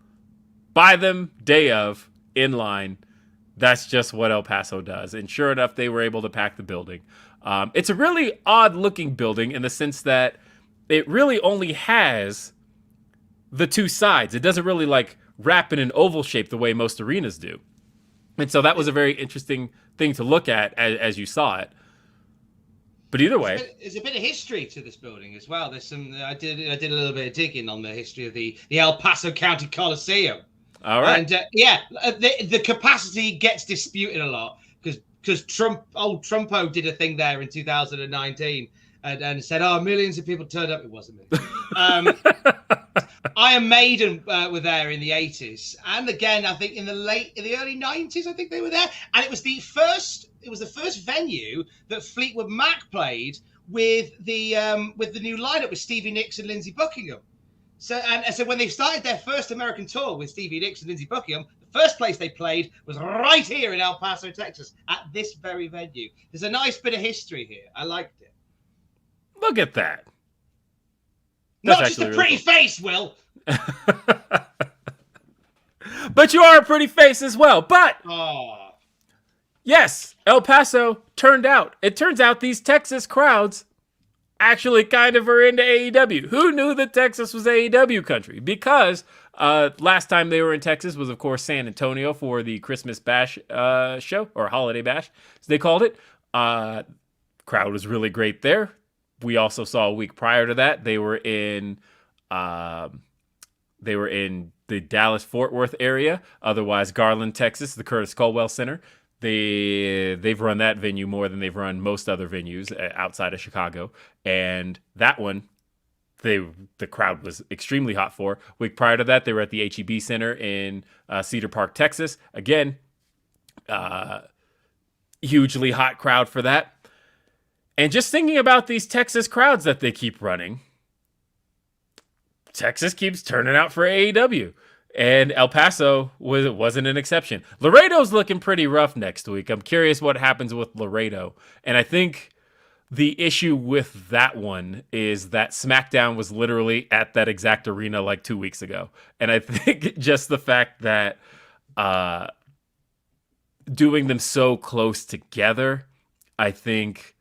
buy them day of in line. That's just what El Paso does. And sure enough, they were able to pack the building. It's a really odd-looking building in the sense that it really only has the two sides. It doesn't really like wrap in an oval shape the way most arenas do. And so that was a very interesting thing to look at as you saw it. But either way, there's a bit of history to this building as well. There's some. I did a little bit of digging on the history of the El Paso County Coliseum. All right. And the capacity gets disputed a lot because old Trumpo did a thing there in 2019 and said, "Oh, millions of people turned up." It wasn't me. Iron Maiden were there in the 80s, and again, I think in the early 90s, I think they were there, and it was the first venue that Fleetwood Mac played with the new lineup with Stevie Nicks and Lindsey Buckingham. So when they started their first American tour with Stevie Nicks and Lindsey Buckingham, the first place they played was right here in El Paso, Texas, at this very venue. There's a nice bit of history here. I liked it. Look at that. Not just a pretty face, Will. But you are a pretty face as well. But yes, El Paso turned out. It turns out these Texas crowds actually kind of are into AEW. Who knew that Texas was AEW country? Because last time they were in Texas was, of course, San Antonio for the Christmas Bash show, or Holiday Bash, as they called it. Crowd was really great there. We also saw a week prior to that, they were in the Dallas-Fort Worth area, otherwise Garland, Texas, the Curtis Culwell Center. They've run that venue more than they've run most other venues outside of Chicago. And that one, the crowd was extremely hot for. Week prior to that, they were at the H-E-B Center in Cedar Park, Texas. Again, hugely hot crowd for that. And just thinking about these Texas crowds that they keep running, Texas keeps turning out for AEW. And El Paso wasn't an exception. Laredo's looking pretty rough next week. I'm curious what happens with Laredo. And I think the issue with that one is that SmackDown was literally at that exact arena like 2 weeks ago. And I think just the fact that doing them so close together, I think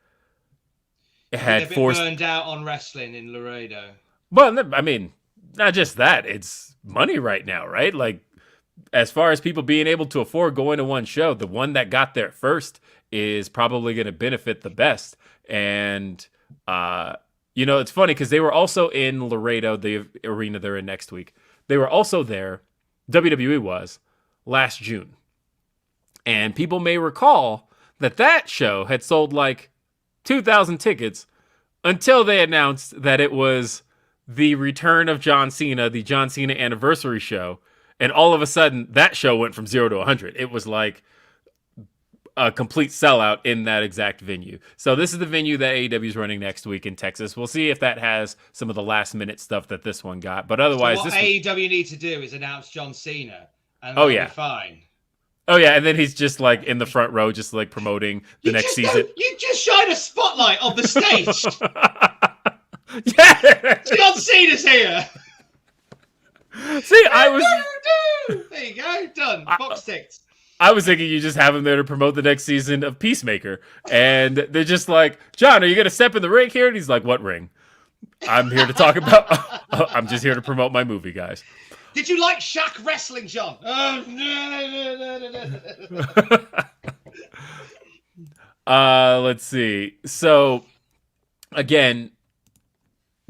had forced... burned out on wrestling in Laredo. Well, I mean, not just that. It's money right now, right? Like, as far as people being able to afford going to one show, the one that got there first is probably going to benefit the best. And, it's funny because they were also in Laredo, the arena they're in next week. They were also there, WWE was, last June. And people may recall that show had sold like 2,000 tickets until they announced that it was the return of John Cena, the John Cena anniversary show, and all of a sudden that show went from 0 to 100. It was like a complete sellout in that exact venue. So this is the venue that AEW is running next week in Texas. We'll see if that has some of the last minute stuff that this one got. But otherwise, so what AEW need to do is announce John Cena, and oh that'll yeah, be fine. Oh yeah, and then he's just like in the front row, just like promoting the next season. You just shine a spotlight on the stage. Yeah, John Cena's here. See, I was. There you go, done. Box ticked. I was thinking you just have him there to promote the next season of Peacemaker, and they're just like, John, are you gonna step in the ring here? And he's like, what ring? I'm here to talk about. I'm just here to promote my movie, guys. Did you like Shaq wrestling, John? Let's see. So, again,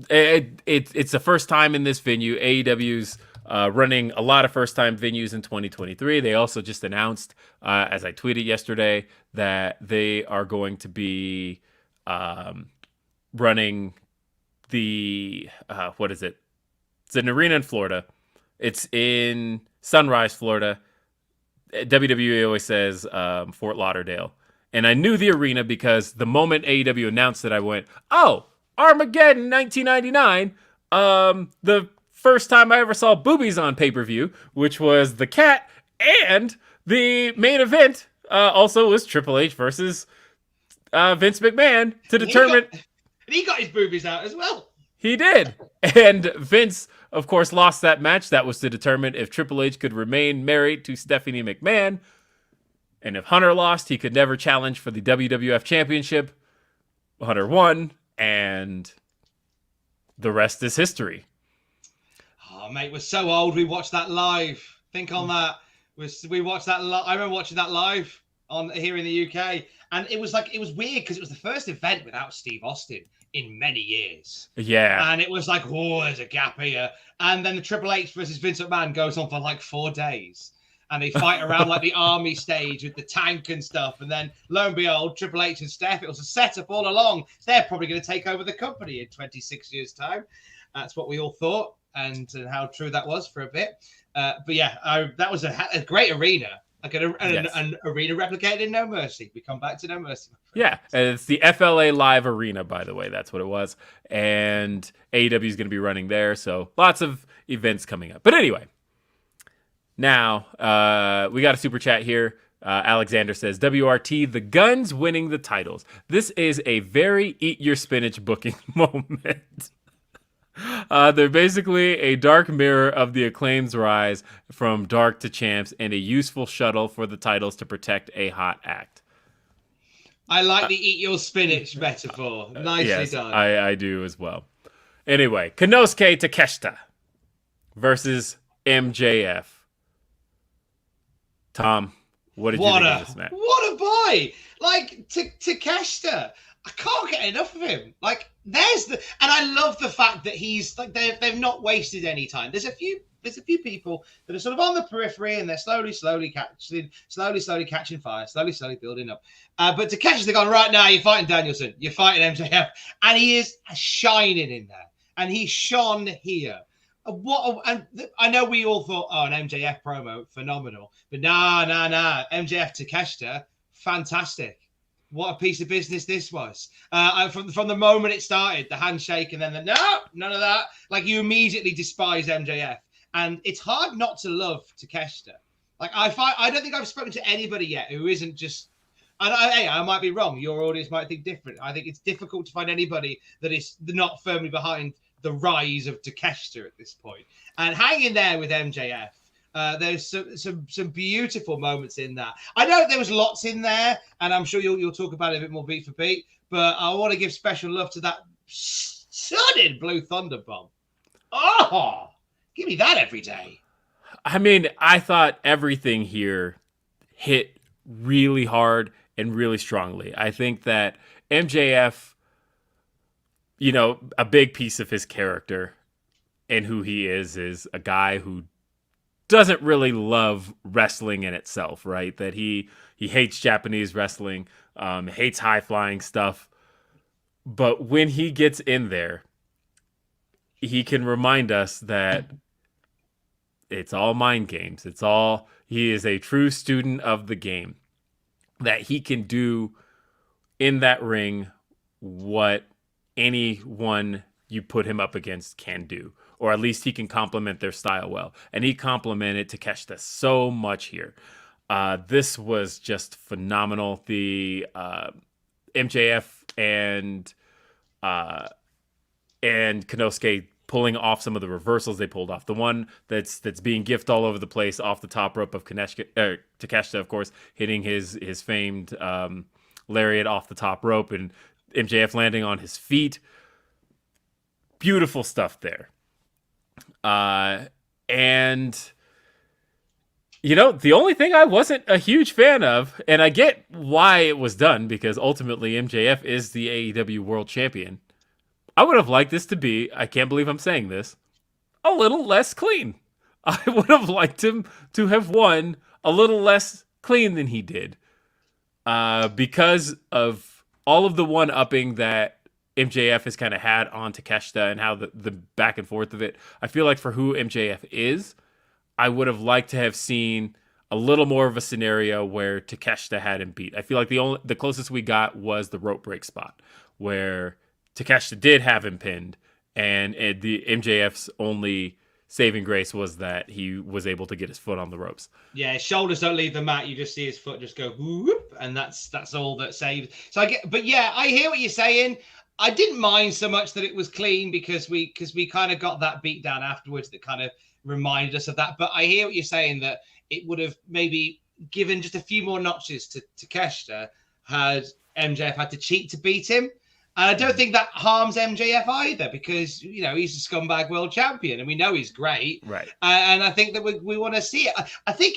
it's the first time in this venue. AEW's running a lot of first-time venues in 2023. They also just announced, as I tweeted yesterday, that they are going to be running the what is it? It's an arena in Florida. It's in Sunrise, Florida. WWE always says Fort Lauderdale. And I knew the arena because the moment AEW announced it, I went, oh, Armageddon 1999. The first time I ever saw boobies on pay-per-view, which was the Cat, and the main event also was Triple H versus Vince McMahon to determine... He got his boobies out as well. He did. And Vince, of course, lost that match. That was to determine if Triple H could remain married to Stephanie McMahon. And if Hunter lost, he could never challenge for the WWF Championship. Hunter won, and the rest is history. Oh, mate, we're so old. We watched that live. Think on that. We watched that. I remember watching that live on here in the UK, and it was weird because it was the first event without Steve Austin in many years. Yeah. And it was like, oh, there's a gap here. And then the Triple H versus Vince McMahon goes on for like 4 days. And they fight around like the army stage with the tank and stuff. And then lo and behold, Triple H and Steph, it was a setup all along. They're probably going to take over the company in 26 years' time. That's what we all thought, and how true that was for a bit. But yeah, that was a great arena. Like an arena replicated in No Mercy. We come back to No Mercy. Yeah, and it's the FLA Live Arena, by the way. That's what it was. And AEW is going to be running there, so lots of events coming up. But anyway, now we got a super chat here. Alexander says, WRT, the Guns winning the titles. This is a very eat your spinach booking moment. They're basically a dark mirror of the Acclaimed's rise from dark to champs and a useful shuttle for the titles to protect a hot act. I like the eat your spinach metaphor. Nicely done. I do as well. Anyway, Konosuke Takeshita versus MJF. Tom, what did you think of this match? What a boy! Like, Takeshita, I can't get enough of him. Like, and I love the fact that he's like they've not wasted any time. There's a few people that are sort of on the periphery and they're slowly catching fire, slowly building up. But Takeshita gone, right now, you're fighting Danielson, you're fighting MJF, and he is shining in there, and he shone here. And I know we all thought, oh, an MJF promo, phenomenal, but nah, MJF Takeshita, fantastic. What a piece of business this was. From the moment it started, the handshake, and then none of that. Like, you immediately despise MJF. And it's hard not to love Takeshita. Like, I don't think I've spoken to anybody yet who isn't just... I might be wrong. Your audience might think different. I think it's difficult to find anybody that is not firmly behind the rise of Takeshita at this point. And hanging there with MJF, there's some beautiful moments in that. I know there was lots in there, and I'm sure you'll talk about it a bit more beat for beat, but I want to give special love to that stunning Blue Thunder bomb. Oh, give me that every day. I mean, I thought everything here hit really hard and really strongly. I think that MJF, a big piece of his character and who he is a guy who doesn't really love wrestling in itself, right? That he hates Japanese wrestling, hates high flying stuff. But when he gets in there, he can remind us that it's all mind games. He is a true student of the game, that he can do in that ring what anyone you put him up against can do, or at least he can complement their style well. And he complemented Takeshita so much here. This was just phenomenal. The MJF and Konosuke pulling off some of the reversals they pulled off. The one that's being gifted all over the place off the top rope of Takeshita, of course, hitting his famed lariat off the top rope, and MJF landing on his feet. Beautiful stuff there. And the only thing I wasn't a huge fan of, and I get why it was done, because ultimately MJF is the AEW World Champion. I would have liked this to be, I can't believe I'm saying this, a little less clean. I would have liked him to have won a little less clean than he did. Because of all of the one-upping that MJF has kind of had on Takeshita and how the back and forth of it. I feel like for who MJF is, I would have liked to have seen a little more of a scenario where Takeshita had him beat. I feel like the closest we got was the rope break spot, where Takeshita did have him pinned, and the MJF's only saving grace was that he was able to get his foot on the ropes. Yeah, his shoulders don't leave the mat. You just see his foot just go whoop, and that's all that saved. So I hear what you're saying. I didn't mind so much that it was clean because we kind of got that beat down afterwards that kind of reminded us of that. But I hear what you're saying, that it would have maybe given just a few more notches to Takeshita had MJF had to cheat to beat him. And I don't think that harms MJF either, because, he's a scumbag world champion and we know he's great. Right. And I think that we want to see it. I think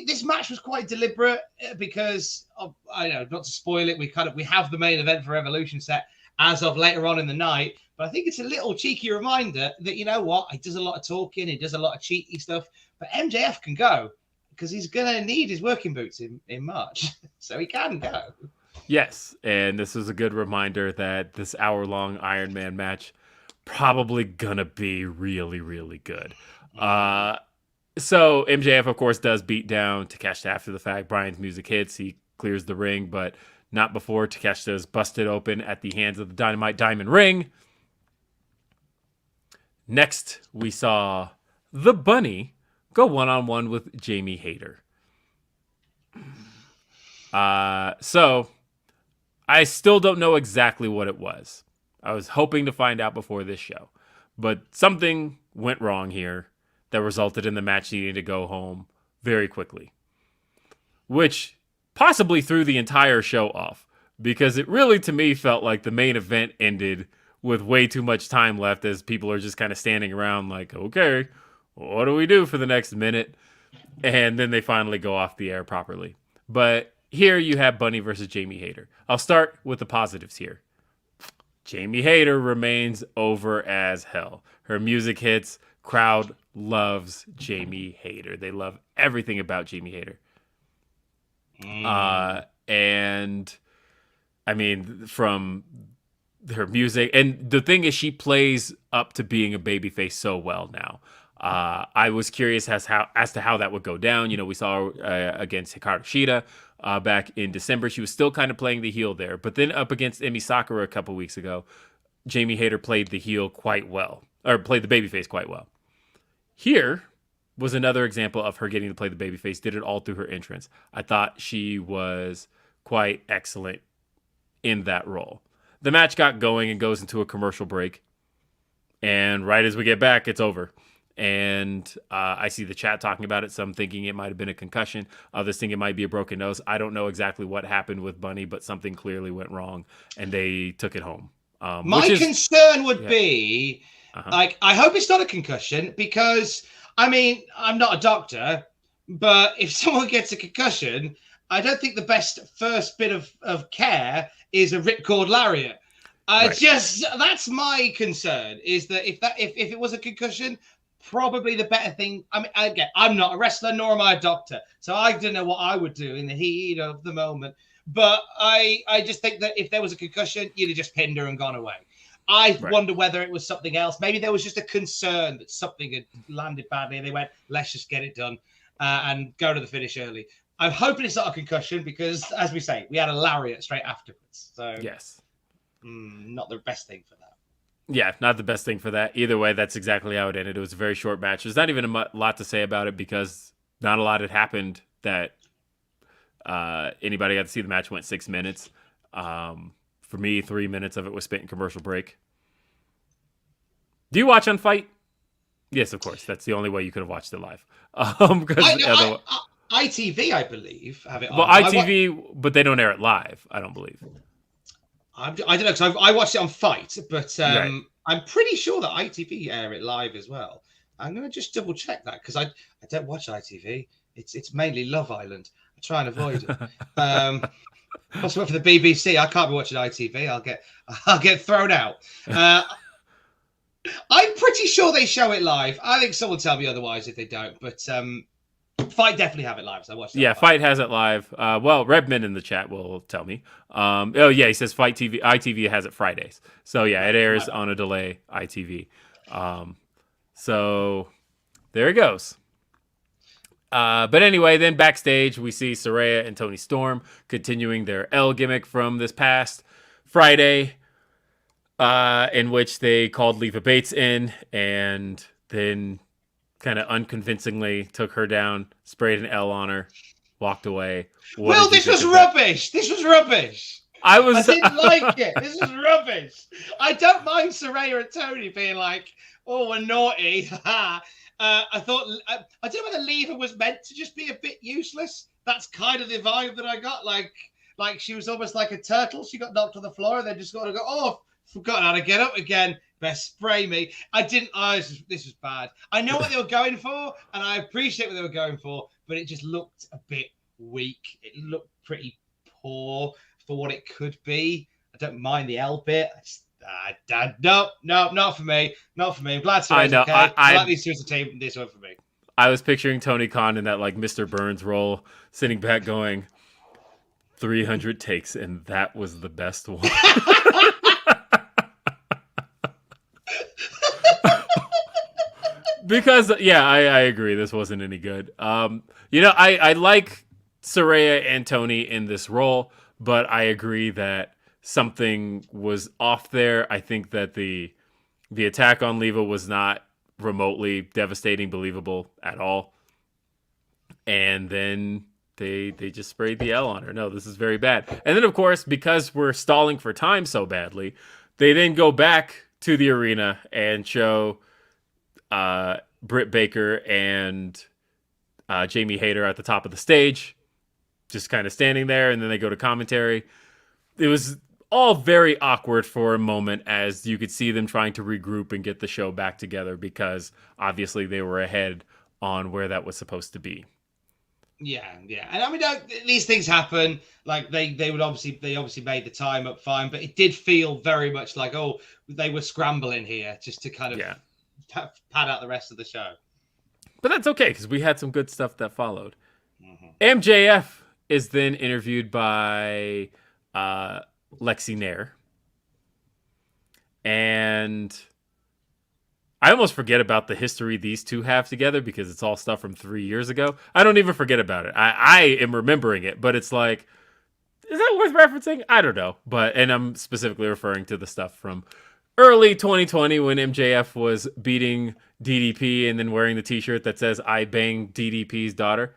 this match was quite deliberate because I know, not to spoil it, we have the main event for Evolution set as of later on in the night. But I think it's a little cheeky reminder that, you know what, he does a lot of talking, he does a lot of cheeky stuff, but MJF can go because he's going to need his working boots in March. So he can go. Yes, and this is a good reminder that this hour-long Iron Man match probably gonna be really, really good. So MJF, of course, does beat down Takeshita after the fact. Bryan's music hits. He clears the ring, but not before Takeshita's busted open at the hands of the Dynamite Diamond Ring. Next, we saw the Bunny go one-on-one with Jamie Hayter. So I still don't know exactly what it was. I was hoping to find out before this show, but something went wrong here that resulted in the match needing to go home very quickly, which possibly threw the entire show off, because it really, to me, felt like the main event ended with way too much time left, as people are just kind of standing around like, okay, what do we do for the next minute? And then they finally go off the air properly. But here you have Bunny versus Jamie Hayter. I'll start with the positives here. Jamie Hayter remains over as hell. Her music hits. Crowd loves Jamie Hayter. They love everything about Jamie Hayter. And I mean, from her music, and the thing is, she plays up to being a babyface so well now. I was curious as to how that would go down. We saw her against Hikaru Shida back in December. She was still kind of playing the heel there, but then up against Emi Sakura a couple weeks ago, Jamie Hayter played the heel quite well, or played the babyface quite well. Here was another example of her getting to play the babyface. Did it all through her entrance. I thought she was quite excellent in that role. The match got going and goes into a commercial break, and right as we get back, it's over. And I see the chat talking about it. Some thinking it might have been a concussion. Others think it might be a broken nose. I don't know exactly what happened with Bunny, but something clearly went wrong, and they took it home. My concern would be, I hope it's not a concussion, because, I mean, I'm not a doctor, but if someone gets a concussion, I don't think the best first bit of care is a ripcord lariat. Right. That's my concern, is that if it was a concussion, probably the better thing. I mean, again, I'm not a wrestler, nor am I a doctor, so I don't know what I would do in the heat of the moment. But I just think that if there was a concussion, you'd have just pinned her and gone away. I Right. wonder whether it was something else. Maybe there was just a concern that something had landed badly, and they went, "Let's just get it done and go to the finish early." I'm hoping it's not a concussion because, as we say, we had a lariat straight afterwards. So Yes. not the best thing for that. Yeah, not the best thing for that. Either way, that's exactly how it ended. It was a very short match. There's not even a lot to say about it because not a lot had happened that anybody got to see. The match went 6 minutes. For me, 3 minutes of it was spent in commercial break. Do you watch on Fight? Yes, of course. That's the only way you could have watched it live. ITV, I believe, have it on. Well, ITV, but they don't air it live, I don't believe. I don't know, because I watched it on Fight, but Right. I'm pretty sure that ITV air it live as well. I'm going to just double check that, because I don't watch ITV. It's mainly Love Island. I try and avoid it. Also work for the BBC. I can't be watching ITV. I'll get thrown out. I'm pretty sure they show it live. I think someone will tell me otherwise if they don't. But Fight definitely have it live. So I watched it. Yeah, Fight has it live. Well, Redman in the chat will tell me. Oh yeah, he says Fight TV. ITV has it Fridays. So yeah, it airs on a delay. ITV. So there it goes. But anyway, then backstage we see Saraya and Tony Storm continuing their L gimmick from this past Friday, in which they called Leva Bates in and then kind of unconvincingly took her down, sprayed an L on her, walked away. Well, this was rubbish. This was rubbish. I didn't like it. This is rubbish. I don't mind Saraya and Tony being like, "Oh, we're naughty." I thought, I don't know whether Leva was meant to just be a bit useless. That's kind of the vibe that I got. Like she was almost like a turtle. She got knocked on the floor and then just got to go, "Oh, forgotten how to get up again. Best spray me." This was bad. I know what they were going for, and I appreciate what they were going for, but it just looked a bit weak. It looked pretty poor for what it could be. I don't mind the L bit. No, not for me. Not for me. I'm glad Sarah's okay. I like these two as a team. This one for me. I was picturing Tony Khan in that like Mr. Burns role, sitting back going, 300 takes, and that was the best one. Because, yeah, I agree. This wasn't any good. I like Saraya and Tony in this role, but I agree that something was off there. I think that the attack on Leva was not remotely devastating, believable at all. And then they just sprayed the L on her. No, this is very bad. And then, of course, because we're stalling for time so badly, they then go back to the arena and show Britt Baker and Jamie Hayter at the top of the stage, just kind of standing there, and then they go to commentary. It was all very awkward for a moment as you could see them trying to regroup and get the show back together because obviously they were ahead on where that was supposed to be. Yeah. And I mean, these things happen. Like they obviously made the time up fine, but it did feel very much like, oh, they were scrambling here just to kind of pad out the rest of the show. But that's okay because we had some good stuff that followed. Mm-hmm. MJF is then interviewed by Lexi Nair. And I almost forget about the history these two have together because it's all stuff from 3 years ago. I don't even forget about it. I am remembering it, but it's like, is that worth referencing? I don't know. And I'm specifically referring to the stuff from early 2020 when MJF was beating DDP and then wearing the t-shirt that says, "I banged DDP's daughter."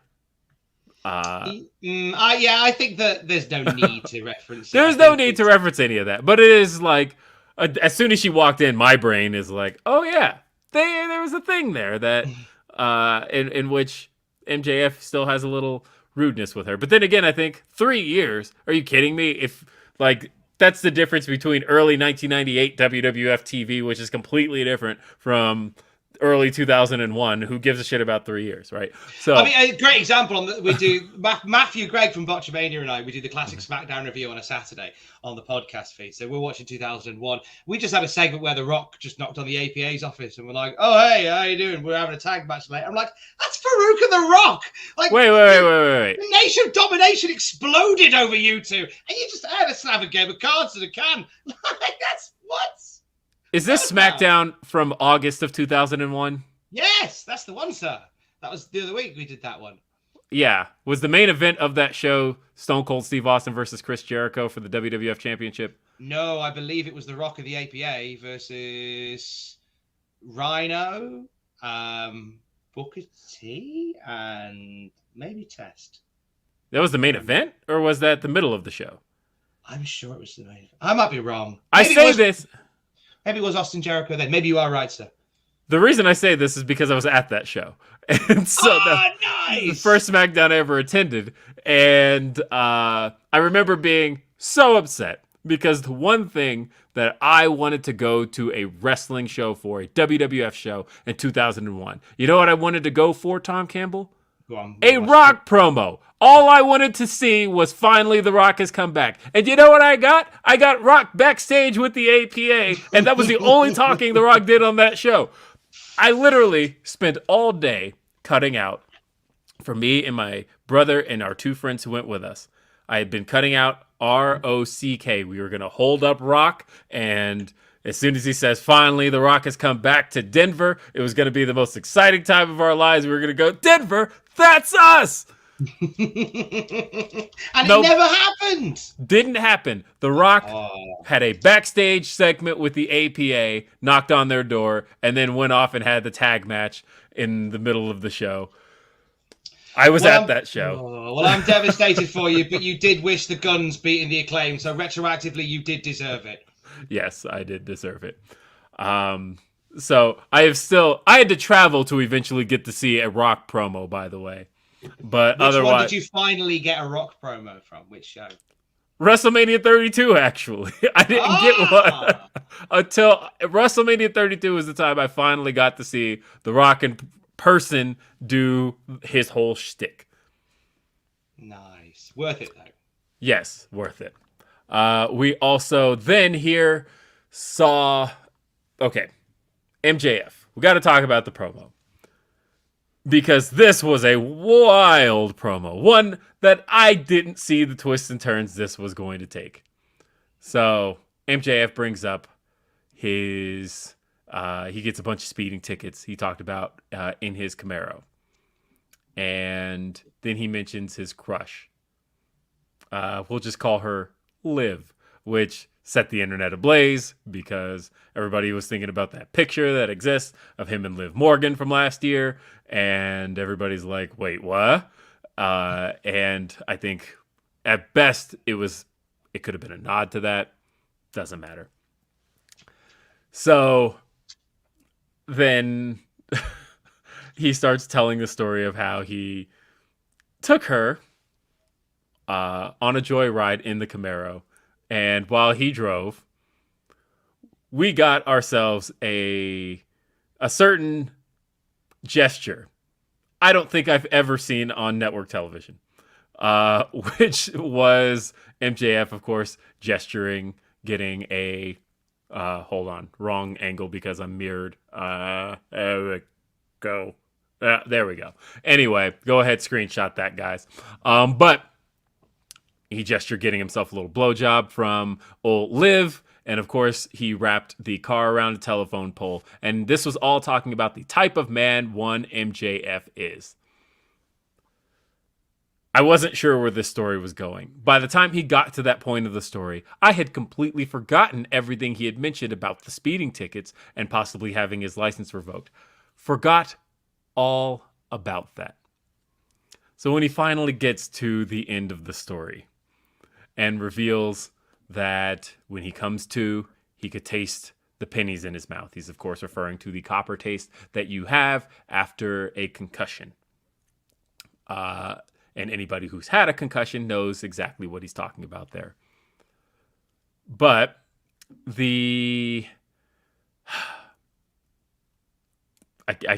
I think that there's no need to reference it. There's no need to reference any of that. But it is like, as soon as she walked in, my brain is like, oh yeah, there was a thing there that in which MJF still has a little rudeness with her. But then again, I think 3 years. Are you kidding me? If like that's the difference between early 1998 WWF TV, which is completely different from early 2001. Who gives a shit about 3 years, right? So I mean, a great example we do Matthew Gregg from Botchamania and I, we do the classic SmackDown review on a Saturday on the podcast feed. So we're watching 2001. We just had a segment where The Rock just knocked on the APA's office and we're like, "Oh hey, how you doing? We're having a tag match later." I'm like, that's Farouk and The Rock. Like, wait. The Nation of Domination exploded over you two, and you just let's have a game of cards to the can. Like, that's what. Is this SmackDown from August of 2001? Yes, that's the one, sir. That was the other week we did that one. Yeah. Was the main event of that show Stone Cold Steve Austin versus Chris Jericho for the WWF Championship? No, I believe it was The Rock of the APA versus Rhino, Booker T, and maybe Test. That was the main event, or was that the middle of the show? I'm sure it was the main event. I might be wrong. Maybe Maybe it was Austin Jericho then. Maybe you are right, sir. The reason I say this is because I was at that show. And so nice! The first SmackDown I ever attended. And I remember being so upset because the one thing that I wanted to go to a wrestling show for, a WWF show in 2001. You know what I wanted to go for, Tom Campbell? Go on. A Rock promo. All I wanted to see was finally The Rock has come back. And you know what I got? I got Rock backstage with the APA, and that was the only talking The Rock did on that show. I literally spent all day cutting out, for me and my brother and our two friends who went with us. I had been cutting out ROCK. We were going to hold up Rock, and as soon as he says, finally, The Rock has come back to Denver, it was going to be the most exciting time of our lives. We were going to go, Denver, that's us! And it never happened. Didn't happen. The Rock had a backstage segment with the APA, knocked on their door, and then went off and had the tag match in the middle of the show. I was at that show. Well, I'm devastated for you, but you did wish the Guns beating the Acclaim, so retroactively you did deserve it. Yes, I did deserve it. So I had to travel to eventually get to see a Rock promo, by the way. But Which otherwise, one did you finally get a Rock promo from? Which show? WrestleMania 32, actually. I didn't get one until WrestleMania 32 was the time I finally got to see The Rock in person do his whole shtick. Nice. Worth it, though. Yes, worth it. We also then here saw, MJF. We got to talk about the promo. Because this was a wild promo. One that I didn't see the twists and turns this was going to take. So MJF brings up he gets a bunch of speeding tickets he talked about in his Camaro. And then he mentions his crush. We'll just call her Liv, which set the internet ablaze because everybody was thinking about that picture that exists of him and Liv Morgan from last year. And everybody's like, wait, what? And I think at best it could have been a nod to that. Doesn't matter. So then he starts telling the story of how he took her on a joyride in the Camaro. And while he drove, we got ourselves a certain gesture I don't think I've ever seen on network television, which was MJF, of course, gesturing, getting a hold on, wrong angle because I'm mirrored. There we go. There we go. Anyway, go ahead, screenshot that, guys. But he gestured getting himself a little blowjob from old Liv. And of course, he wrapped the car around a telephone pole. And this was all talking about the type of man one MJF is. I wasn't sure where this story was going. By the time he got to that point of the story, I had completely forgotten everything he had mentioned about the speeding tickets and possibly having his license revoked. Forgot all about that. So when he finally gets to the end of the story and reveals that when he comes to, he could taste the pennies in his mouth. He's, of course, referring to the copper taste that you have after a concussion. And anybody who's had a concussion knows exactly what he's talking about there. But I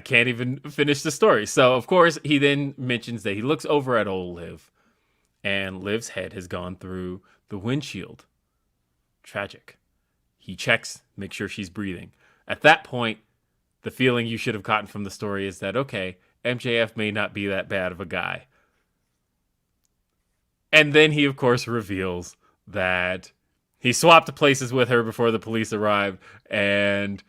can't even finish the story. So, of course, he then mentions that he looks over at old Liv, and Liv's head has gone through the windshield. Tragic. He checks, makes sure she's breathing. At that point, the feeling you should have gotten from the story is that, okay, MJF may not be that bad of a guy. And then he, of course, reveals that He swapped places with her before the police arrived, and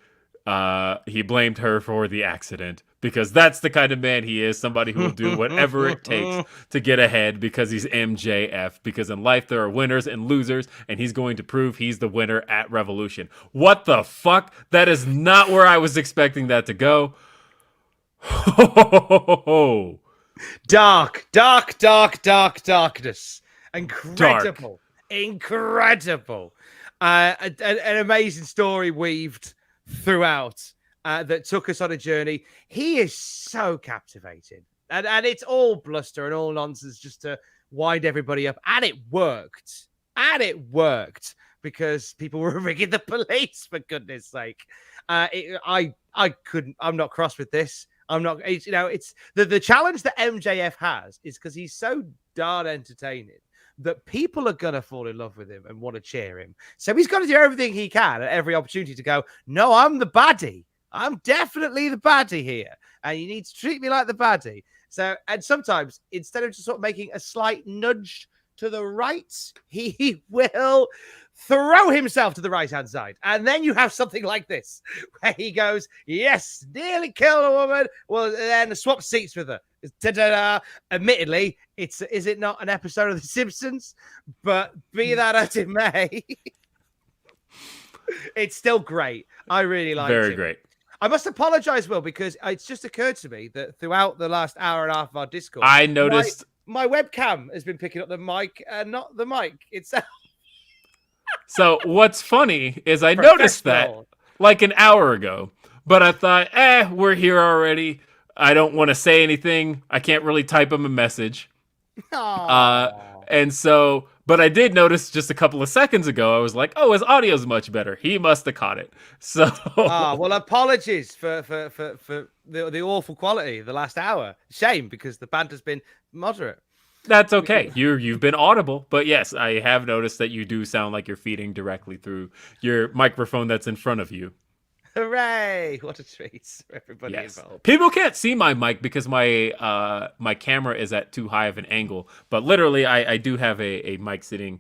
he blamed her for the accident because that's the kind of man he is, somebody who will do whatever it takes to get ahead because he's MJF, because in life there are winners and losers, and he's going to prove he's the winner at Revolution. What the fuck? That is not where I was expecting that to go. Darkness. Incredible. Dark. Incredible. An amazing story weaved throughout that took us on a journey. He is so captivating. And it's all bluster and all nonsense just to wind everybody up. And it worked. Because people were rigging the police, for goodness sake. I couldn't. I'm not cross with this. I'm not. It's the challenge that MJF has is because he's so darn entertaining that people are gonna fall in love with him and want to cheer him. So he's got to do everything he can at every opportunity to go, no, I'm the baddie. I'm definitely the baddie here, and you need to treat me like the baddie. So, and sometimes instead of just sort of making a slight nudge to the right, he will throw himself to the right-hand side. And then you have something like this, where he goes, yes, nearly killed a woman. Well, then swap seats with her. Ta-da-da. Admittedly, is it not an episode of The Simpsons? But be that as it may, it's still great. I really like it. Very great. I must apologize, Will, because it's just occurred to me that throughout the last hour and a half of our Discord, I noticed my webcam has been picking up the mic and not the mic itself. So what's funny is I noticed that like an hour ago, but I thought, we're here already. I don't want to say anything. I can't really type him a message. And so, but I did notice just a couple of seconds ago, I was like, oh, his audio's much better. He must have caught it. So, well, apologies for the awful quality of the last hour. Shame, because the band has been moderate. That's okay. You've been audible, but yes, I have noticed that you do sound like you're feeding directly through your microphone that's in front of you. Hooray! What a treat for everybody involved. People can't see my mic because my my camera is at too high of an angle, but literally I do have a mic sitting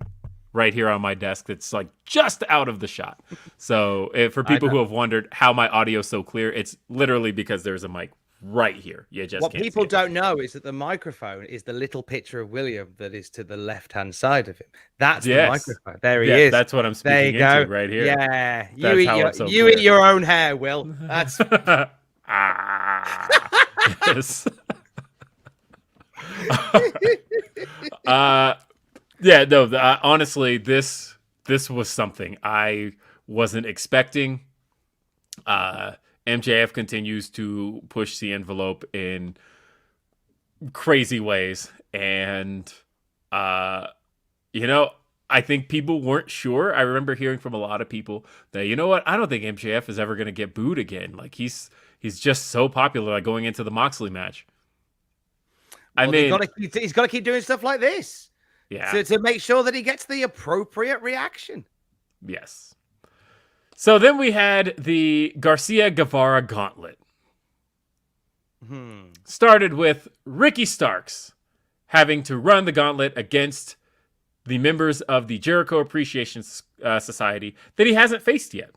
right here on my desk that's like just out of the shot. So for people who have wondered how my audio is so clear, it's literally because there's a mic right here. You just what can't people see it. don't know is that the microphone is the little picture of William that is to the left-hand side of him. That's the microphone. There he is. That's what I'm speaking into right here. Yeah, That's you eat your own hair, Will. That's yes. Yeah, no. Honestly, this was something I wasn't expecting. MJF continues to push the envelope in crazy ways. And, I think people weren't sure. I remember hearing from a lot of people that, you know what? I don't think MJF is ever going to get booed again. Like, he's just so popular, like going into the Moxley match. Well, he's got to keep doing stuff like this. Yeah. To make sure that he gets the appropriate reaction. Yes. So then we had the Garcia Guevara gauntlet. Started with Ricky Starks having to run the gauntlet against the members of the Jericho Appreciation Society that he hasn't faced yet.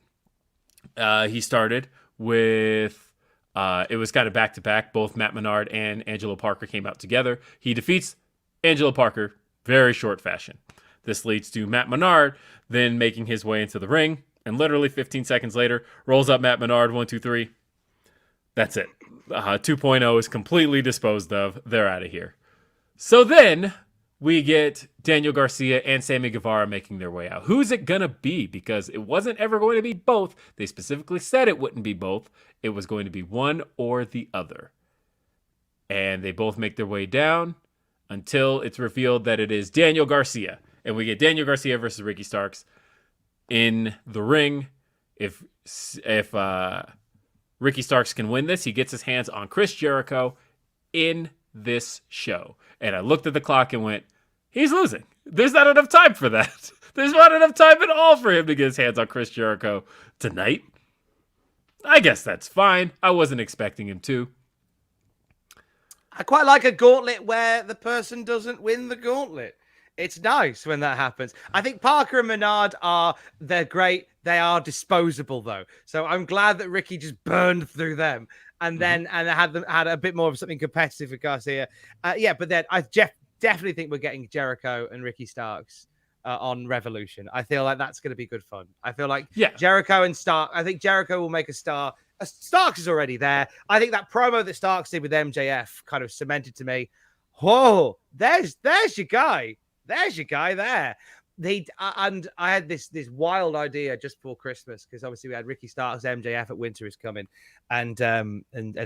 He started with, it was kind of back-to-back. Both Matt Menard and Angelo Parker came out together. He defeats Angelo Parker, very short fashion. This leads to Matt Menard then making his way into the ring. And literally 15 seconds later, rolls up Matt Menard, 1, 2, 3. That's it. 2.0 is completely disposed of. They're out of here. So then we get Daniel Garcia and Sammy Guevara making their way out. Who's it going to be? Because it wasn't ever going to be both. They specifically said it wouldn't be both. It was going to be one or the other. And they both make their way down until it's revealed that it is Daniel Garcia. And we get Daniel Garcia versus Ricky Starks in the ring. If Ricky Starks can win this, he gets his hands on Chris Jericho in this show. And I looked at the clock and went, he's losing. There's not enough time for that. There's not enough time at all for him to get his hands on Chris Jericho tonight. I guess that's fine. I wasn't expecting him to. I quite like a gauntlet where the person doesn't win the gauntlet. It's nice when that happens. I think Parker and Menard they're great. They are disposable though. So I'm glad that Ricky just burned through them and then had a bit more of something competitive with Garcia. But then I definitely think we're getting Jericho and Ricky Starks on Revolution. I feel like that's going to be good fun. I feel like Jericho and Stark. I think Jericho will make a star. Starks is already there. I think that promo that Starks did with MJF kind of cemented to me. Whoa, there's your guy. There's your guy there. And I had this wild idea just before Christmas because obviously we had Ricky Starks, MJF at Winter is Coming, and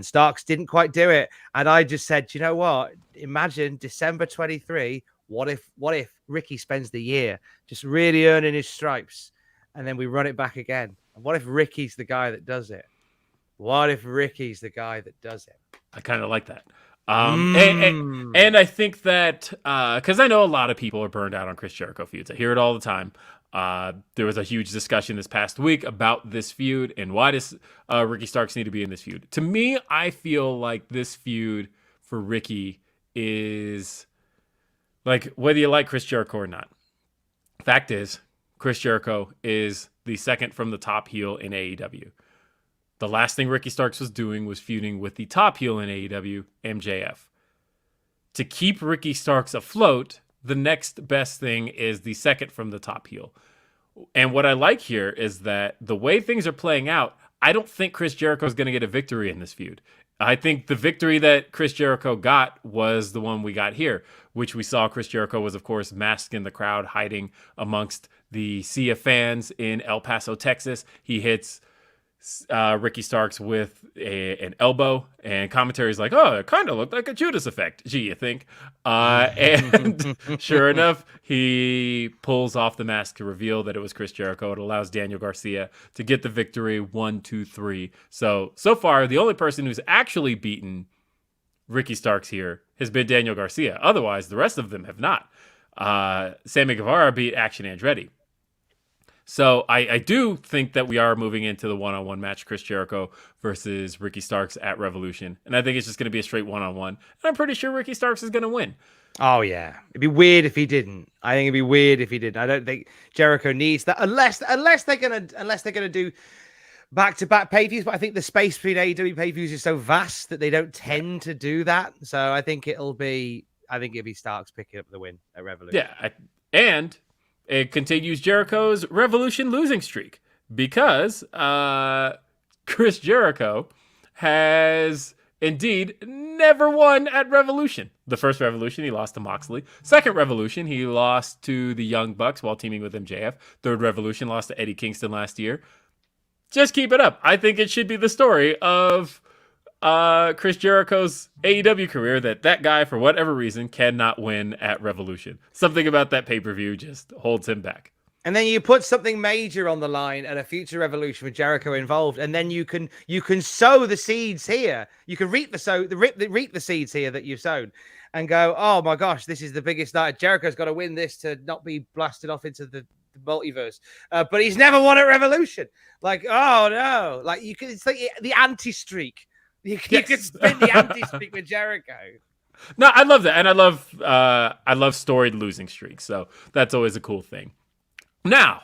Starks didn't quite do it. And I just said, you know what? Imagine December 23. What if Ricky spends the year just really earning his stripes, and then we run it back again? And what if Ricky's the guy that does it? What if Ricky's the guy that does it? I kind of like that. And I think that because I know a lot of people are burned out on Chris Jericho feuds. I hear it all the time. There was a huge discussion this past week about this feud and why does Ricky Starks need to be in this feud. To me, I feel like this feud for Ricky is like whether you like Chris Jericho or not. Fact is, Chris Jericho is the second from the top heel in AEW. The last thing Ricky Starks was doing was feuding with the top heel in AEW, MJF. To keep Ricky Starks afloat, the next best thing is the second from the top heel. And what I like here is that the way things are playing out, I don't think Chris Jericho is going to get a victory in this feud. I think the victory that Chris Jericho got was the one we got here, which we saw Chris Jericho was, of course, masked in the crowd, hiding amongst the sea of fans in El Paso, Texas. He hits Ricky Starks with an elbow, and commentary is like, oh, it kind of looked like a Judas effect. Gee, you think? And sure enough, he pulls off the mask to reveal that it was Chris Jericho. It allows Daniel Garcia to get the victory 1, 2, 3. So far, the only person who's actually beaten Ricky Starks here has been Daniel Garcia. Otherwise, the rest of them have not. Sammy Guevara beat Action Andretti. So I do think that we are moving into the one-on-one match, Chris Jericho versus Ricky Starks at Revolution. And I think it's just going to be a straight one-on-one. And I'm pretty sure Ricky Starks is going to win. Oh, yeah. It'd be weird if he didn't. I think it'd be weird if he didn't. I don't think Jericho needs that unless they're gonna do back-to-back pay-views. But I think the space between AEW pay-views is so vast that they don't tend to do that. So I think it'll be Starks picking up the win at Revolution. Yeah. And it continues Jericho's Revolution losing streak because Chris Jericho has indeed never won at Revolution. The first Revolution, he lost to Moxley. Second Revolution, he lost to the Young Bucks while teaming with MJF. Third Revolution, lost to Eddie Kingston last year. Just keep it up. I think it should be the story of Chris Jericho's AEW career that guy, for whatever reason, cannot win at Revolution. Something about that pay-per-view just holds him back. And then you put something major on the line at a future Revolution with Jericho involved, and then you can sow the seeds here. You can reap the seeds here that you've sown, and go, oh my gosh, this is the biggest night. Jericho's got to win this to not be blasted off into the multiverse, but he's never won at Revolution. Like, oh no, like it's like the anti-streak. You can spin the anti-streak with Jericho. No, I love that, and I love storied losing streaks. So that's always a cool thing. Now,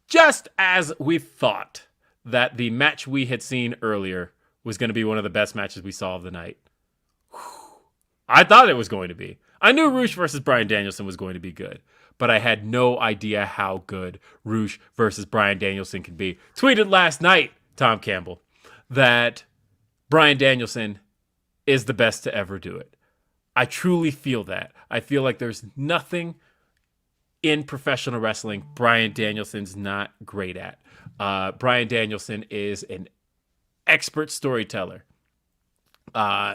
just as we thought that the match we had seen earlier was going to be one of the best matches we saw of the night, I thought it was going to be. I knew Rush versus Bryan Danielson was going to be good, but I had no idea how good Rush versus Bryan Danielson could be. Tweeted last night, Tom Campbell, that Bryan Danielson is the best to ever do it. I truly feel that. I feel like there's nothing in professional wrestling Bryan Danielson's not great at. Bryan Danielson is an expert storyteller.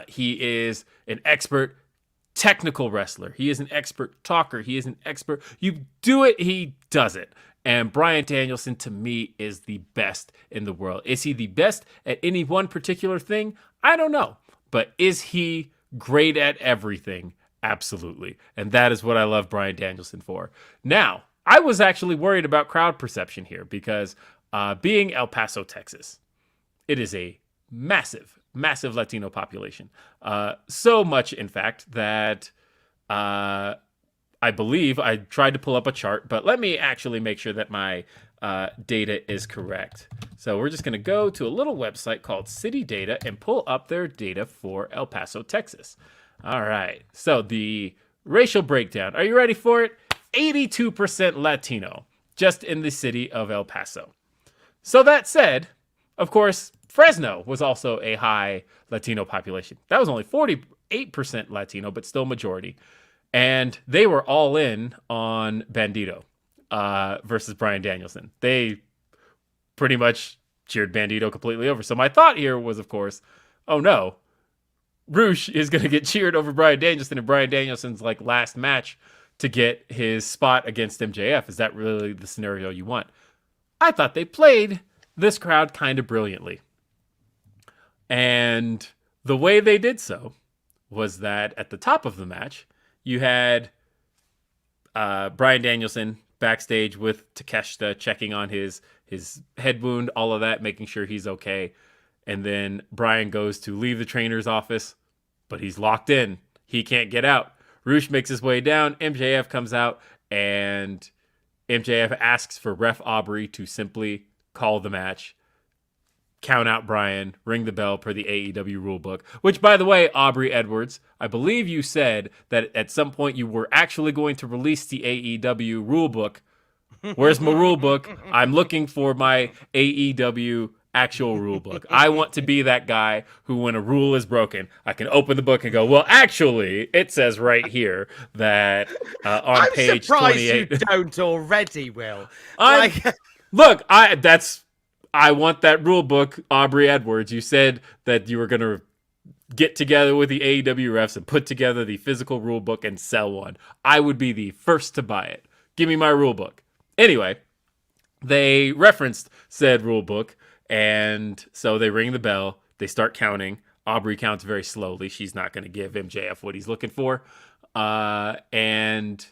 He is an expert technical wrestler. He is an expert talker. He is an expert. You do it, he does it. And Bryan Danielson, to me, is the best in the world. Is he the best at any one particular thing? I don't know. But is he great at everything? Absolutely. And that is what I love Bryan Danielson for. Now, I was actually worried about crowd perception here because being El Paso, Texas, it is a massive, massive Latino population. So much, in fact, that I I believe I tried to pull up a chart, but let me actually make sure that my data is correct. So we're just going to go to a little website called City Data and pull up their data for El Paso, Texas. All right. So the racial breakdown. Are you ready for it? 82% Latino just in the city of El Paso. So that said, of course, Fresno was also a high Latino population. That was only 48% Latino, but still majority. And they were all in on Bandito versus Bryan Danielson. They pretty much cheered Bandito completely over. So my thought here was, of course, oh no, Roosh is going to get cheered over Bryan Danielson, and Bryan Danielson's like last match to get his spot against MJF. Is that really the scenario you want? I thought they played this crowd kind of brilliantly. And the way they did so was that at the top of the match, you had Bryan Danielson backstage with Takeshita checking on his head wound, all of that, making sure he's okay. And then Bryan goes to leave the trainer's office, but he's locked in. He can't get out. Roosh makes his way down. MJF comes out, and MJF asks for Ref Aubrey to simply call the match, count out Bryan, ring the bell per the AEW rulebook. Which, by the way, Aubrey Edwards, I believe you said that at some point you were actually going to release the AEW rulebook. Where's my rulebook? I'm looking for my AEW actual rule book. I want to be that guy who, when a rule is broken, I can open the book and go, well, actually, it says right here that on I'm page surprised 28. you don't already, Will. Look, I want that rule book, Aubrey Edwards. You said that you were going to get together with the AEW refs and put together the physical rule book and sell one. I would be the first to buy it. Give me my rule book. Anyway, they referenced said rule book. And so they ring the bell. They start counting. Aubrey counts very slowly. She's not going to give MJF what he's looking for. And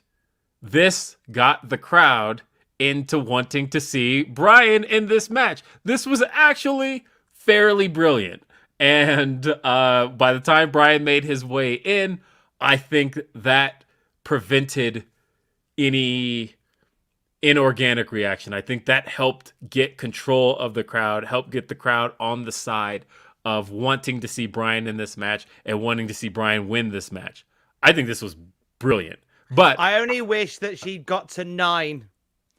this got the crowd into wanting to see Bryan in this match. This was actually fairly brilliant. And by the time Bryan made his way in, I think that prevented any inorganic reaction. I think that helped get control of the crowd, helped get the crowd on the side of wanting to see Bryan in this match and wanting to see Bryan win this match. I think this was brilliant. But I only wish that she'd got to 9.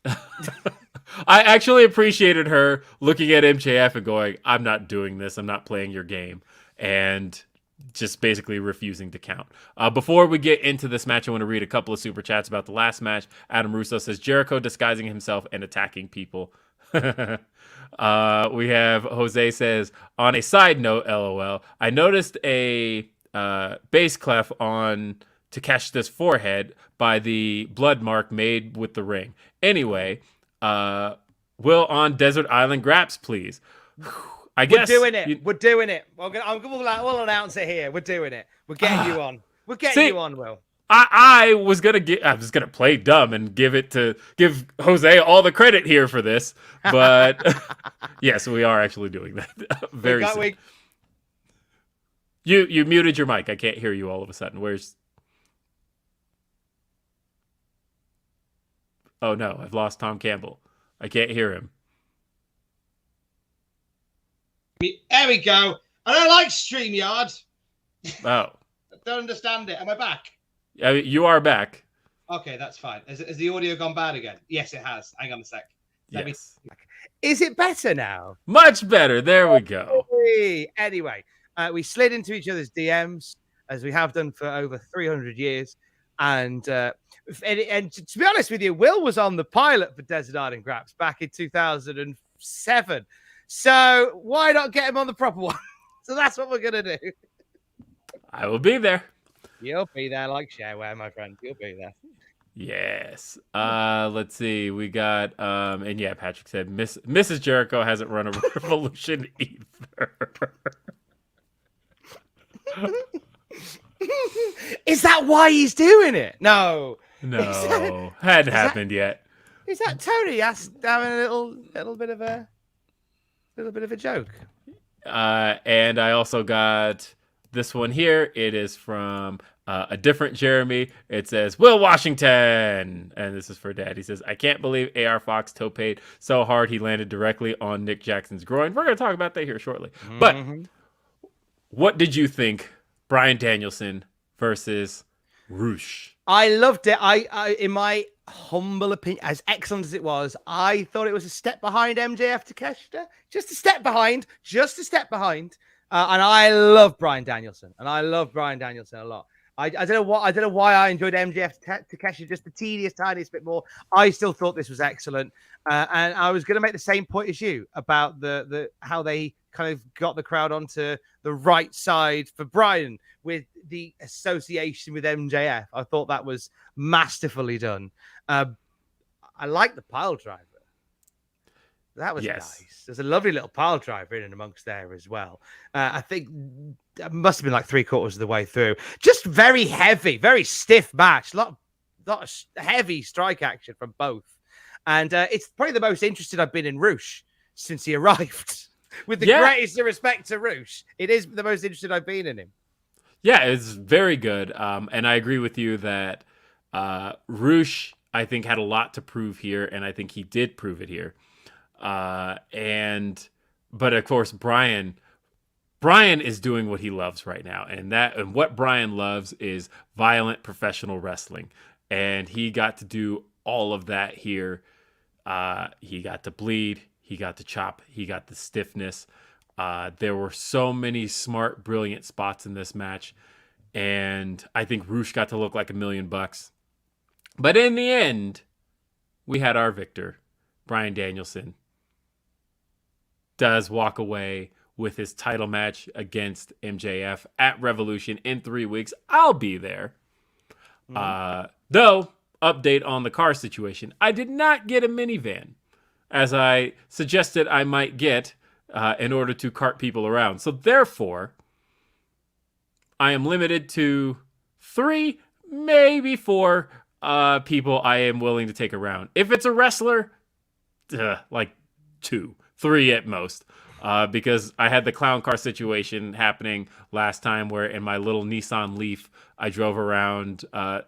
I actually appreciated her looking at MJF and going, I'm not doing this. I'm not playing your game. And just basically refusing to count. Before we get into this match, I want to read a couple of super chats about the last match. Adam Russo says, Jericho disguising himself and attacking people. We have Jose says, on a side note, LOL, I noticed a bass clef on Takeshita's forehead by the blood mark made with the ring. Anyway, Will on Desert Island Graps, please. I guess we're doing it. We're doing it. We'll announce it here. We're doing it. We're getting you on. We're getting you on, Will. I was gonna play dumb and give Jose all the credit here for this, but yes, we are actually doing that very soon. You muted your mic. I can't hear you all of a sudden. Oh no, I've lost Tom Campbell. I can't hear him. There we go. I don't like StreamYard. Oh. I don't understand it. Am I back? You are back. Okay, that's fine. Has the audio gone bad again? Yes, it has. Hang on a sec. Yes. Is it better now? Much better. There we go. Anyway, we slid into each other's DMs, as we have done for over 300 years. And to be honest with you, Will was on the pilot for Desert Island Graps back in 2007. So why not get him on the proper one? So that's what we're going to do. I will be there. You'll be there like shareware, my friend. You'll be there. Yes. Let's see. We got and yeah, Patrick said Mrs. Jericho hasn't run a revolution either. Is that why he's doing it? No. Hadn't happened yet. Is that Tony having a little bit of a joke? And I also got this one here. It is from A different Jeremy. It says, Will Washington. And this is for Dad. He says, I can't believe AR Fox toe-paid so hard he landed directly on Nick Jackson's groin. We're going to talk about that here shortly. But what did you think, Bryan Danielson versus Roosh? I loved it. I, in my humble opinion, as excellent as it was, I thought it was a step behind MJF Takeshita. Just a step behind. And I love Bryan Danielson. And I love Bryan Danielson a lot. I don't know why I enjoyed MJF Takeshita just the tiniest bit more. I still thought this was excellent, and I was going to make the same point as you about the how they kind of got the crowd onto the right side for Bryan with the association with MJF. I thought that was masterfully done. I like the pile driver. That was nice. There's a lovely little pile driver in and amongst there as well. I think it must have been like 3/4 of the way through. Just very heavy, very stiff match. Lot of heavy strike action from both. And it's probably the most interested I've been in Roosh since he arrived. With the greatest respect to Roosh, it is the most interested I've been in him. Yeah, it's very good. And I agree with you that Roosh, I think, had a lot to prove here. And I think he did prove it here. But of course, Bryan is doing what he loves right now. And what Bryan loves is violent professional wrestling. And he got to do all of that here. He got to bleed. He got to chop. He got the stiffness. There were so many smart, brilliant spots in this match. And I think Roosh got to look like $1 million. But in the end, we had our victor, Bryan Danielson. Does walk away with his title match against MJF at Revolution in 3 weeks. I'll be there. Though, update on the car situation. I did not get a minivan, as I suggested I might get in order to cart people around. So therefore, I am limited to 3, maybe 4 people I am willing to take around. If it's a wrestler, like 2. 3 at most, because I had the clown car situation happening last time where in my little Nissan Leaf, I drove around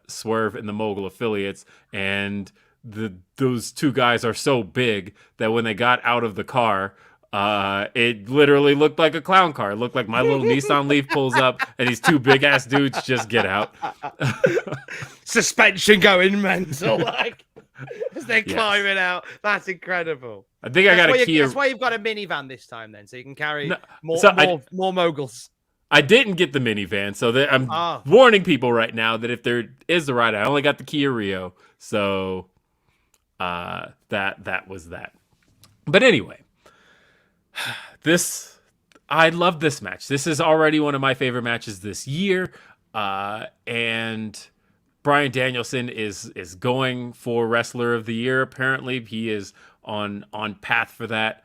Swerve and the Mogul affiliates, and those 2 guys are so big that when they got out of the car, it literally looked like a clown car. It looked like my little Nissan Leaf pulls up, and these 2 big-ass dudes just get out. Suspension going mental, like... As they're climbing out. That's incredible. I think I got a Kia. That's why you've got a minivan this time, then, so you can carry more moguls. I didn't get the minivan, so I'm warning people right now that if there is a ride, I only got the Kia Rio, so that was that. But anyway, I love this match. This is already one of my favorite matches this year, and Bryan Danielson is going for Wrestler of the Year. Apparently, he is on path for that.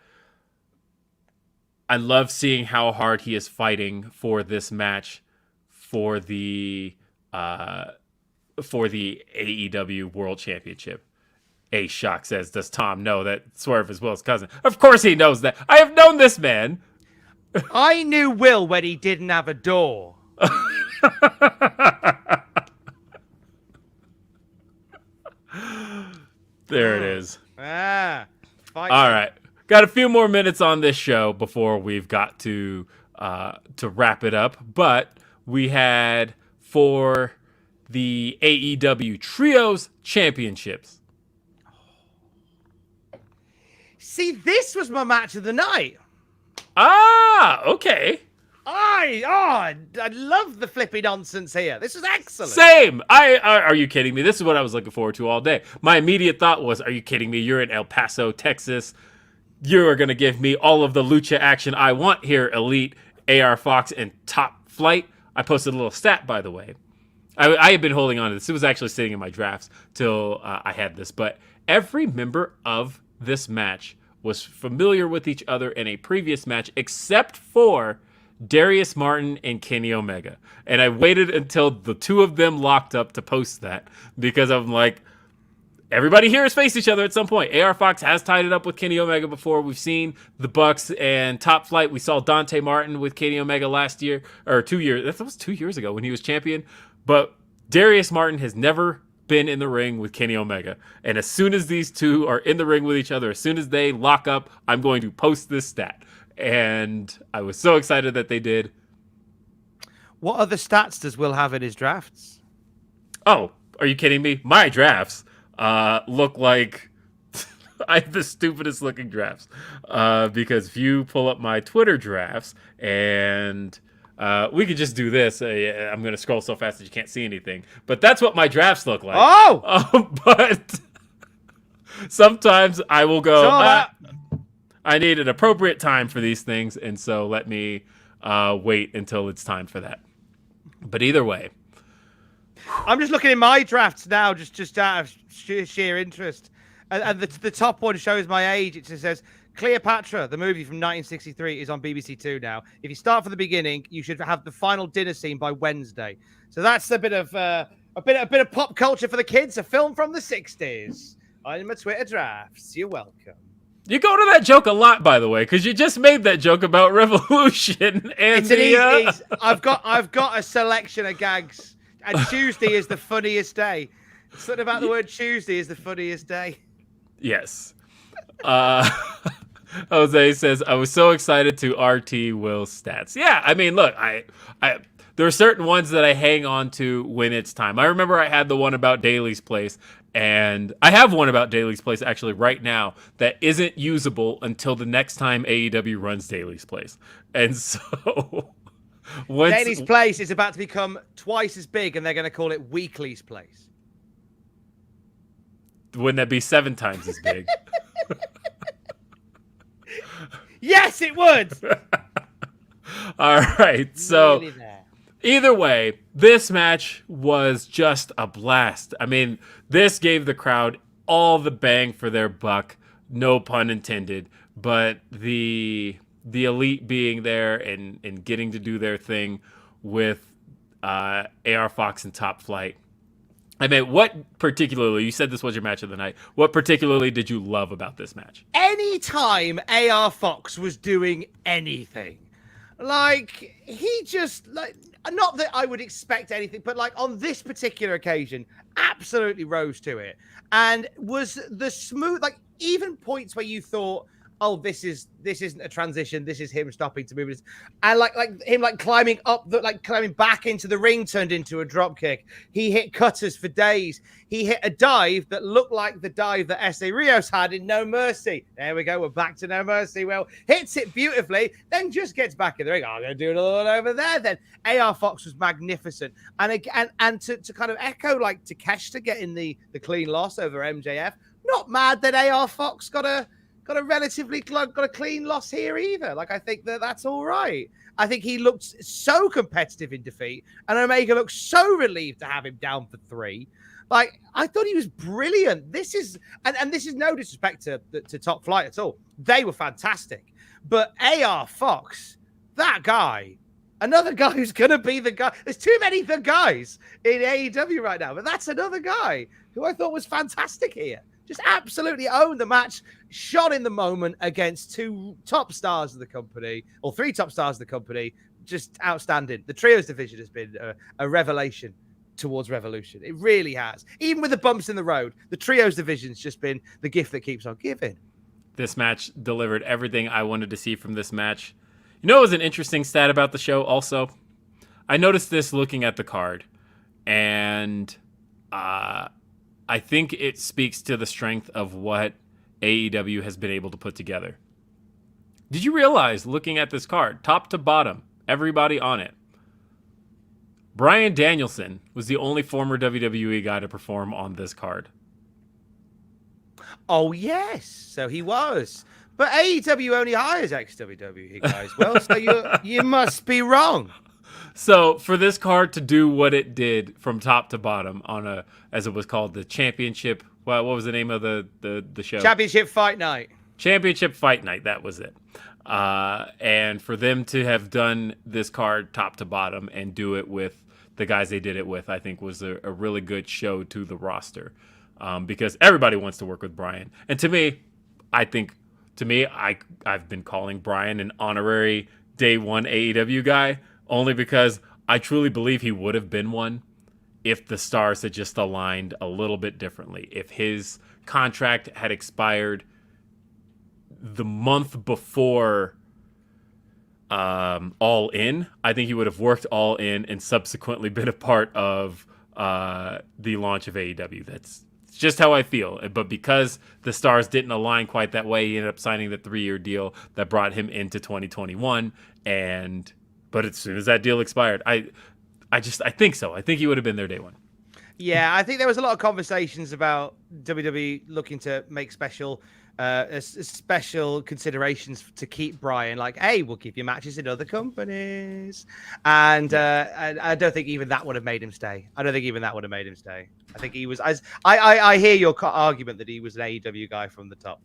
I love seeing how hard he is fighting for this match for the AEW World Championship. A-Shock says, does Tom know that Swerve is Will's cousin? Of course he knows that. I have known this man. I knew Will when he didn't have a door. There it is. All right. Got a few more minutes on this show before we've got to wrap it up. But we had for the AEW Trios Championships. See, this was my match of the night. Ah, okay. I love the flippy nonsense here. This is excellent. Same. Are you kidding me? This is what I was looking forward to all day. My immediate thought was, are you kidding me? You're in El Paso, Texas. You are going to give me all of the lucha action I want here, Elite, AR Fox, and Top Flight. I posted a little stat, by the way. I had been holding on to this. It was actually sitting in my drafts till I had this. But every member of this match was familiar with each other in a previous match, except for Darius Martin and Kenny Omega. And I waited until the 2 of them locked up to post that because I'm like, everybody here has faced each other at some point. AR Fox has tied it up with Kenny Omega before. We've seen the Bucks and Top Flight. We saw Dante Martin with Kenny Omega last year, or 2 years. That was 2 years ago when he was champion. But Darius Martin has never been in the ring with Kenny Omega. And as soon as these two are in the ring with each other, as soon as they lock up, I'm going to post this stat. And I was so excited that they did. What other stats does Will have in his drafts? Oh, are you kidding me? My drafts look like I have the stupidest looking drafts. Because if you pull up my Twitter drafts, and we could just do this. I'm going to scroll so fast that you can't see anything. But that's what my drafts look like. Oh! But sometimes I will go, I need an appropriate time for these things, and so let me wait until it's time for that. But either way. I'm just looking in my drafts now, just out of sheer interest. And the top one shows my age. It just says, Cleopatra, the movie from 1963, is on BBC Two now. If you start from the beginning, you should have the final dinner scene by Wednesday. So that's a bit of pop culture for the kids. A film from the 60s. I'm my Twitter drafts. You're welcome. You go to that joke a lot, by the way, because you just made that joke about Revolution. And I've got a selection of gags, and Tuesday is the funniest day. Something about the word Tuesday is the funniest day. Yes. Jose says, I was so excited to RT Will's stats. Yeah, I mean, look, I there are certain ones that I hang on to when it's time. I remember I had the one about Daly's Place, and I have one about Daly's Place actually right now that isn't usable until the next time AEW runs Daly's Place. And so Daly's Place is about to become twice as big, and they're going to call it Weekly's Place. Wouldn't that be 7 times as big? Yes, it would. All right. So either way, this match was just a blast. I mean, this gave the crowd all the bang for their buck, no pun intended. But the Elite being there and getting to do their thing with AR Fox and Top Flight. I mean, what particularly, you said this was your match of the night, what particularly did you love about this match? Anytime AR Fox was doing anything, like, he just, like, not that I would expect anything, but like on this particular occasion, absolutely rose to it. And was the smooth, like, even points where you thought, oh, this isn't a transition. This is him stopping to move. And like him climbing climbing back into the ring turned into a drop kick. He hit cutters for days. He hit a dive that looked like the dive that S.A. Rios had in No Mercy. There we go. We're back to No Mercy. Well, hits it beautifully, then just gets back in the ring. I'm going to do another one over there. Then AR Fox was magnificent. And to kind of echo like Takeshita getting the clean loss over MJF, not mad that AR Fox got a clean loss here either. Like, I think that's all right. I think he looked so competitive in defeat, and Omega looked so relieved to have him down for 3. Like, I thought he was brilliant. This is no disrespect to Top Flight at all. They were fantastic. But AR Fox, that guy, another guy who's going to be the guy. There's too many the guys in AEW right now, but that's another guy who I thought was fantastic here. Just absolutely owned the match, shot in the moment against 2 top stars of the company, or 3 top stars of the company. Just outstanding. The trios division has been a revelation towards Revolution. It really has. Even with the bumps in the road, the trios division's just been the gift that keeps on giving. This match delivered everything I wanted to see from this match. You know, it was an interesting stat about the show also. I noticed this looking at the card, and I think it speaks to the strength of what AEW has been able to put together. Did you realize, looking at this card, top to bottom, everybody on it, Bryan Danielson was the only former WWE guy to perform on this card. Oh, yes. So he was. But AEW only hires ex-WWE guys. Well, so you must be wrong. So for this card to do what it did from top to bottom on a, as it was called, the championship, well, what was the name of the show? Championship Fight Night. Championship Fight Night, that was it. And for them to have done this card top to bottom and do it with the guys they did it with, I think was a really good show to the roster. Because everybody wants to work with Bryan. And to me, I've been calling Bryan an honorary day one AEW guy, only because I truly believe he would have been one if the stars had just aligned a little bit differently. If his contract had expired the month before All In, I think he would have worked All In and subsequently been a part of the launch of AEW. That's just how I feel. But because the stars didn't align quite that way, he ended up signing the 3-year deal that brought him into 2021. But as soon as that deal expired, I think so. I think he would have been there day one. Yeah, I think there was a lot of conversations about WWE looking to make special considerations to keep Brian. Like, hey, we'll give you matches in other companies, and I don't think even that would have made him stay. I think he was. I hear your argument that he was an AEW guy from the top.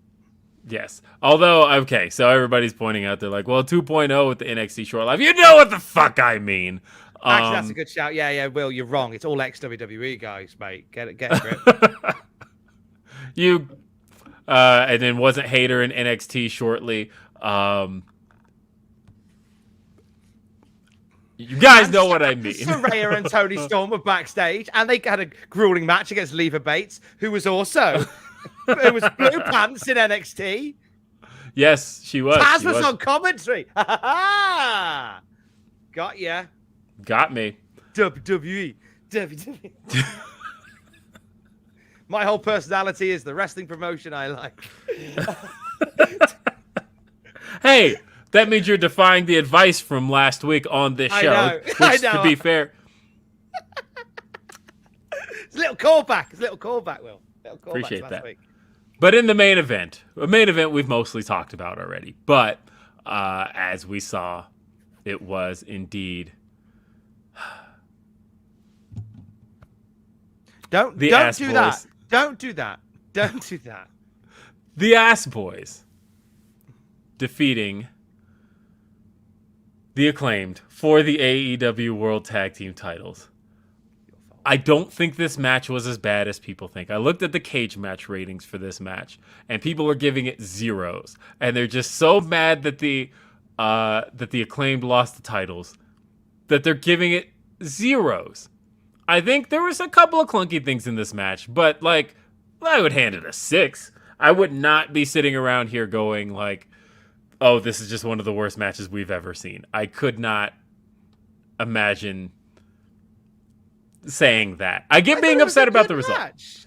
Yes. Although, okay, so everybody's pointing out, they're like, well, 2.0 with the NXT Short Life. You know what the fuck I mean. Actually, that's a good shout. Yeah, Will, you're wrong. It's all ex-WWE guys, mate. Get a grip. You, and then wasn't Hater in NXT shortly. You guys know what I mean. Saraya and Tony Storm were backstage, and they had a grueling match against Leva Bates, who was also who was blue pants in NXT. Yes, she was. Taz was on commentary. Got ya. Got me. WWE. My whole personality is the wrestling promotion I like. Hey, that means you're defying the advice from last week on this show. I know. Which, to be fair, it's a little callback. Will. Appreciate last that. Week. But in the main event, a main event we've mostly talked about already. But as we saw, it was indeed. Don't do that. Don't do that. The Ass Boys defeating the Acclaimed for the AEW World Tag Team titles. I don't think this match was as bad as people think. I looked at the cage match ratings for this match, and people are giving it 0s, and they're just so mad that the Acclaimed lost the titles that they're giving it 0s. I think there was a couple of clunky things in this match, but like I would hand it a 6. I would not be sitting around here going like, "Oh, this is just one of the worst matches we've ever seen." I could not imagine saying that. I get being upset about the result.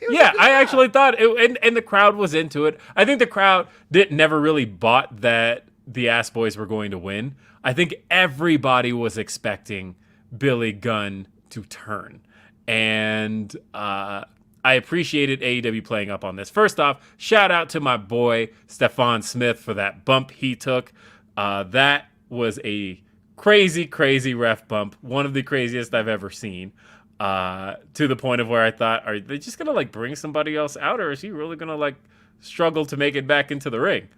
Yeah, I actually thought it, and the crowd was into it. I think the crowd never really bought that the Ass Boys were going to win. I think everybody was expecting Billy Gunn to turn. And I appreciated AEW playing up on this. First off, shout out to my boy Stephon Smith for that bump he took. That was a crazy, crazy ref bump. One of the craziest I've ever seen. To the point of where I thought, are they just going to like bring somebody else out, or is he really going to like struggle to make it back into the ring?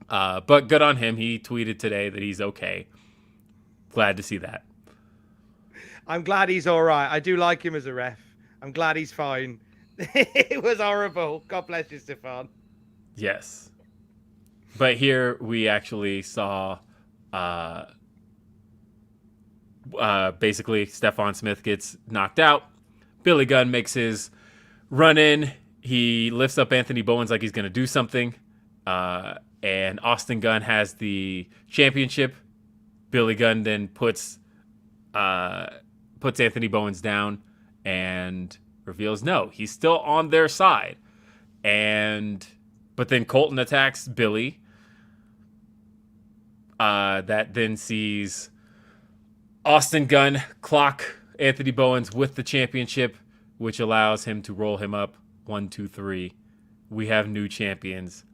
But good on him. He tweeted today that he's okay. Glad to see that. I'm glad he's all right. I do like him as a ref. I'm glad he's fine. It was horrible. God bless you, Stefan. Yes. But here we actually saw basically Stephon Smith gets knocked out. Billy Gunn makes his run in. He lifts up Anthony Bowens like he's going to do something. And Austin Gunn has the championship. Billy Gunn then puts Anthony Bowens down and reveals no, he's still on their side. But then Colton attacks Billy. That then sees Austin Gunn clock Anthony Bowens with the championship, which allows him to roll him up. 1, 2, 3. We have new champions.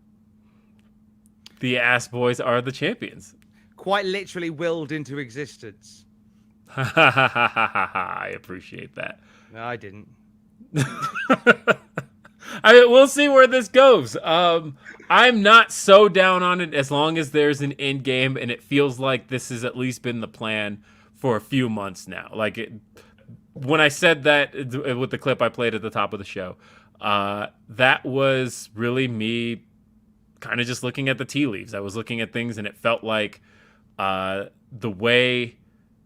The Ass Boys are the champions. Quite literally willed into existence. I appreciate that. No, I didn't. We'll see where this goes. I'm not so down on it as long as there's an end game, and it feels like this has at least been the plan for a few months now. When I said that with the clip I played at the top of the show, that was really me kind of just looking at the tea leaves. I was looking at things, and it felt like the way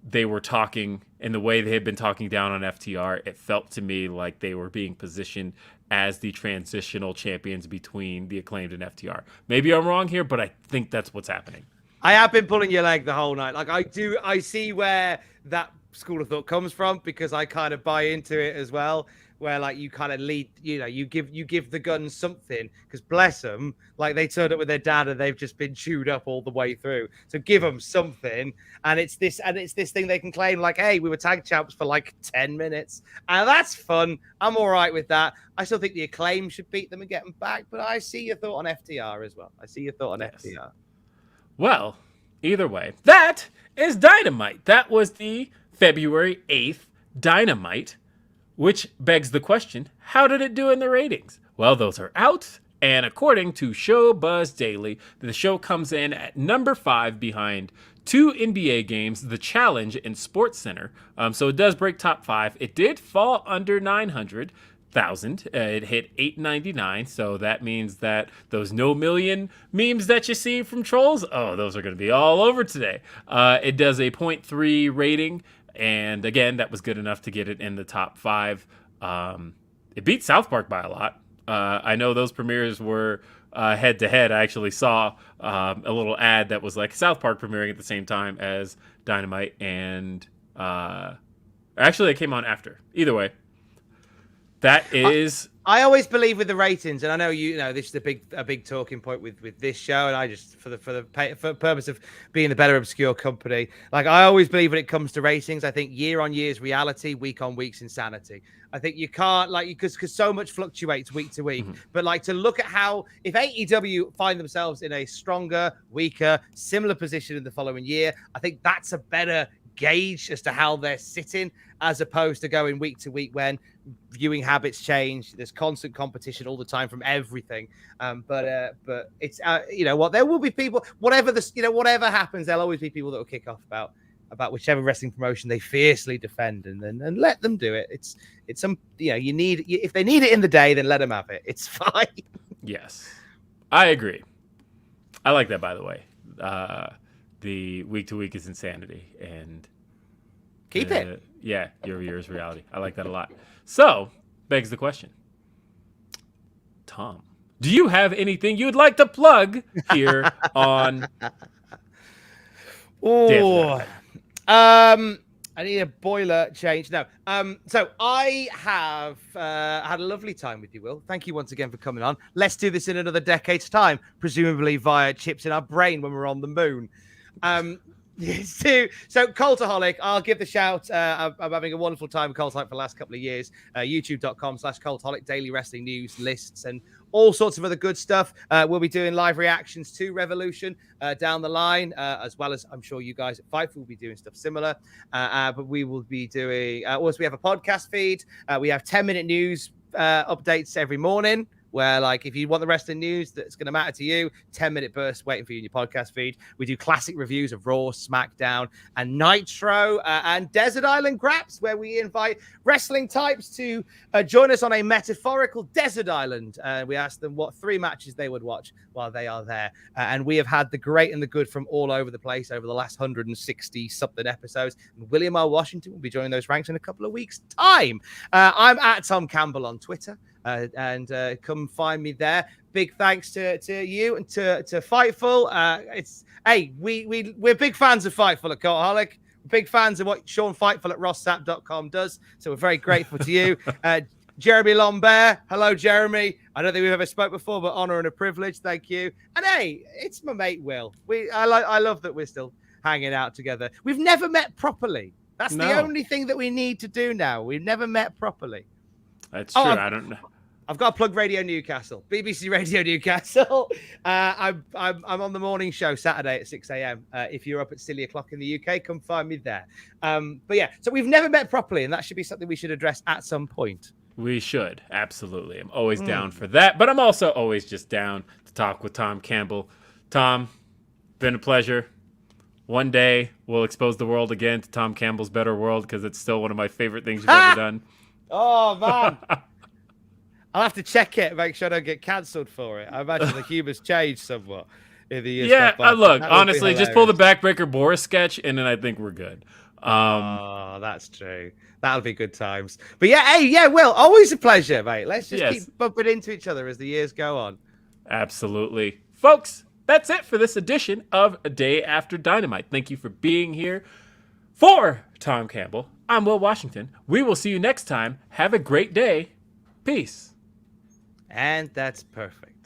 they were talking in the way they had been talking down on FTR, it felt to me like they were being positioned as the transitional champions between the Acclaimed and FTR. Maybe I'm wrong here, but I think that's what's happening. I have been pulling your leg the whole night. Like I see where that school of thought comes from, because I kind of buy into it as well. Where like you kind of lead, you give the Guns something, because bless them, like they turned up with their dad and they've just been chewed up all the way through. So give them something, and it's this thing they can claim, like, hey, we were tag champs for like 10 minutes, and that's fun. I'm all right with that. I still think the Acclaim should beat them and get them back, but I see your thought on FTR as well. I see your thought on FTR. Well, either way, that is Dynamite. That was the February 8th Dynamite. Which begs the question, how did it do in the ratings? Well, those are out, and according to Show Buzz Daily, the show comes in at number 5 behind 2 NBA games, The Challenge and SportsCenter. So it does break top 5. It did fall under 900,000. It hit 899, so that means that those no million memes that you see from trolls, those are going to be all over today. It does a 0.3 rating. And again, that was good enough to get it in the top 5. It beat South Park by a lot. I know those premieres were head to head. I actually saw a little ad that was like South Park premiering at the same time as Dynamite, and actually it came on after. Either way, that is. I always believe with the ratings, and I know this is a big talking point with this show, and I just for the purpose of being the better obscure company, like I always believe when it comes to ratings, I think year on year is reality, week on week's insanity. I think you can't because so much fluctuates week to week, but like to look at how if AEW find themselves in a stronger, weaker, similar position in the following year, I think that's a better gauge as to how they're sitting, as opposed to going week to week when viewing habits change. There's constant competition all the time from everything. But it's there will be people, whatever happens, there'll always be people that will kick off about whichever wrestling promotion they fiercely defend, and let them do it. It's some you need, if they need it in the day, then let them have it. It's fine. Yes, I agree. I like that, by the way. The week to week is insanity, and keep it. Yeah, year over year is reality. I like that a lot. So, begs the question, Tom, do you have anything you'd like to plug here on? Oh, I need a boiler change. No. So I have had a lovely time with you, Will. Thank you once again for coming on. Let's do this in another decade's time, presumably via chips in our brain when we're on the moon. So Cultaholic, I'll give the shout. I'm having a wonderful time with Cultaholic for the last couple of years. YouTube.com/Cultaholic, daily wrestling news, lists, and all sorts of other good stuff. We'll be doing live reactions to Revolution down the line, as well as I'm sure you guys at Fightful will be doing stuff similar. But we will be doing, also we have a podcast feed. We have 10-minute news updates every morning, where like if you want the wrestling news that's going to matter to you, 10-minute bursts waiting for you in your podcast feed. We do classic reviews of Raw, SmackDown, and Nitro, and Desert Island Graps, where we invite wrestling types to join us on a metaphorical desert island. We ask them what 3 matches they would watch while they are there. And we have had the great and the good from all over the place over the last 160-something episodes. And William R. Washington will be joining those ranks in a couple of weeks' time. I'm at Tom Campbell on Twitter. And come find me there. Big thanks to you and to Fightful. We're big fans of Fightful at Cultaholic. Big fans of what Sean Fightful at rossap.com does. So we're very grateful to you. Jeremy Lambert. Hello, Jeremy. I don't think we've ever spoke before, but honor and a privilege. Thank you. And hey, it's my mate Will. I love that we're still hanging out together. We've never met properly. That's the only thing that we need to do now. We've never met properly. That's true. I don't know. I've got to plug Radio Newcastle, BBC Radio Newcastle. I'm on the morning show Saturday at 6 a.m. If you're up at silly o'clock in the UK, come find me there. But yeah, so we've never met properly, and that should be something we should address at some point. We should, absolutely. I'm always down for that, but I'm also always just down to talk with Tom Campbell. Tom, been a pleasure. One day we'll expose the world again to Tom Campbell's Better World, because it's still one of my favorite things you've ever done. Oh, man. I'll have to check it, make sure I don't get cancelled for it. I imagine the humor's changed somewhat in the years. Yeah, look, honestly, just pull the Backbreaker Boris sketch, and then I think we're good. Oh, that's true. That'll be good times. But yeah, hey, yeah, Will, always a pleasure, mate. Let's just keep bumping into each other as the years go on. Absolutely. Folks, that's it for this edition of A Day After Dynamite. Thank you for being here. For Tom Campbell, I'm Will Washington. We will see you next time. Have a great day. Peace. And that's perfect.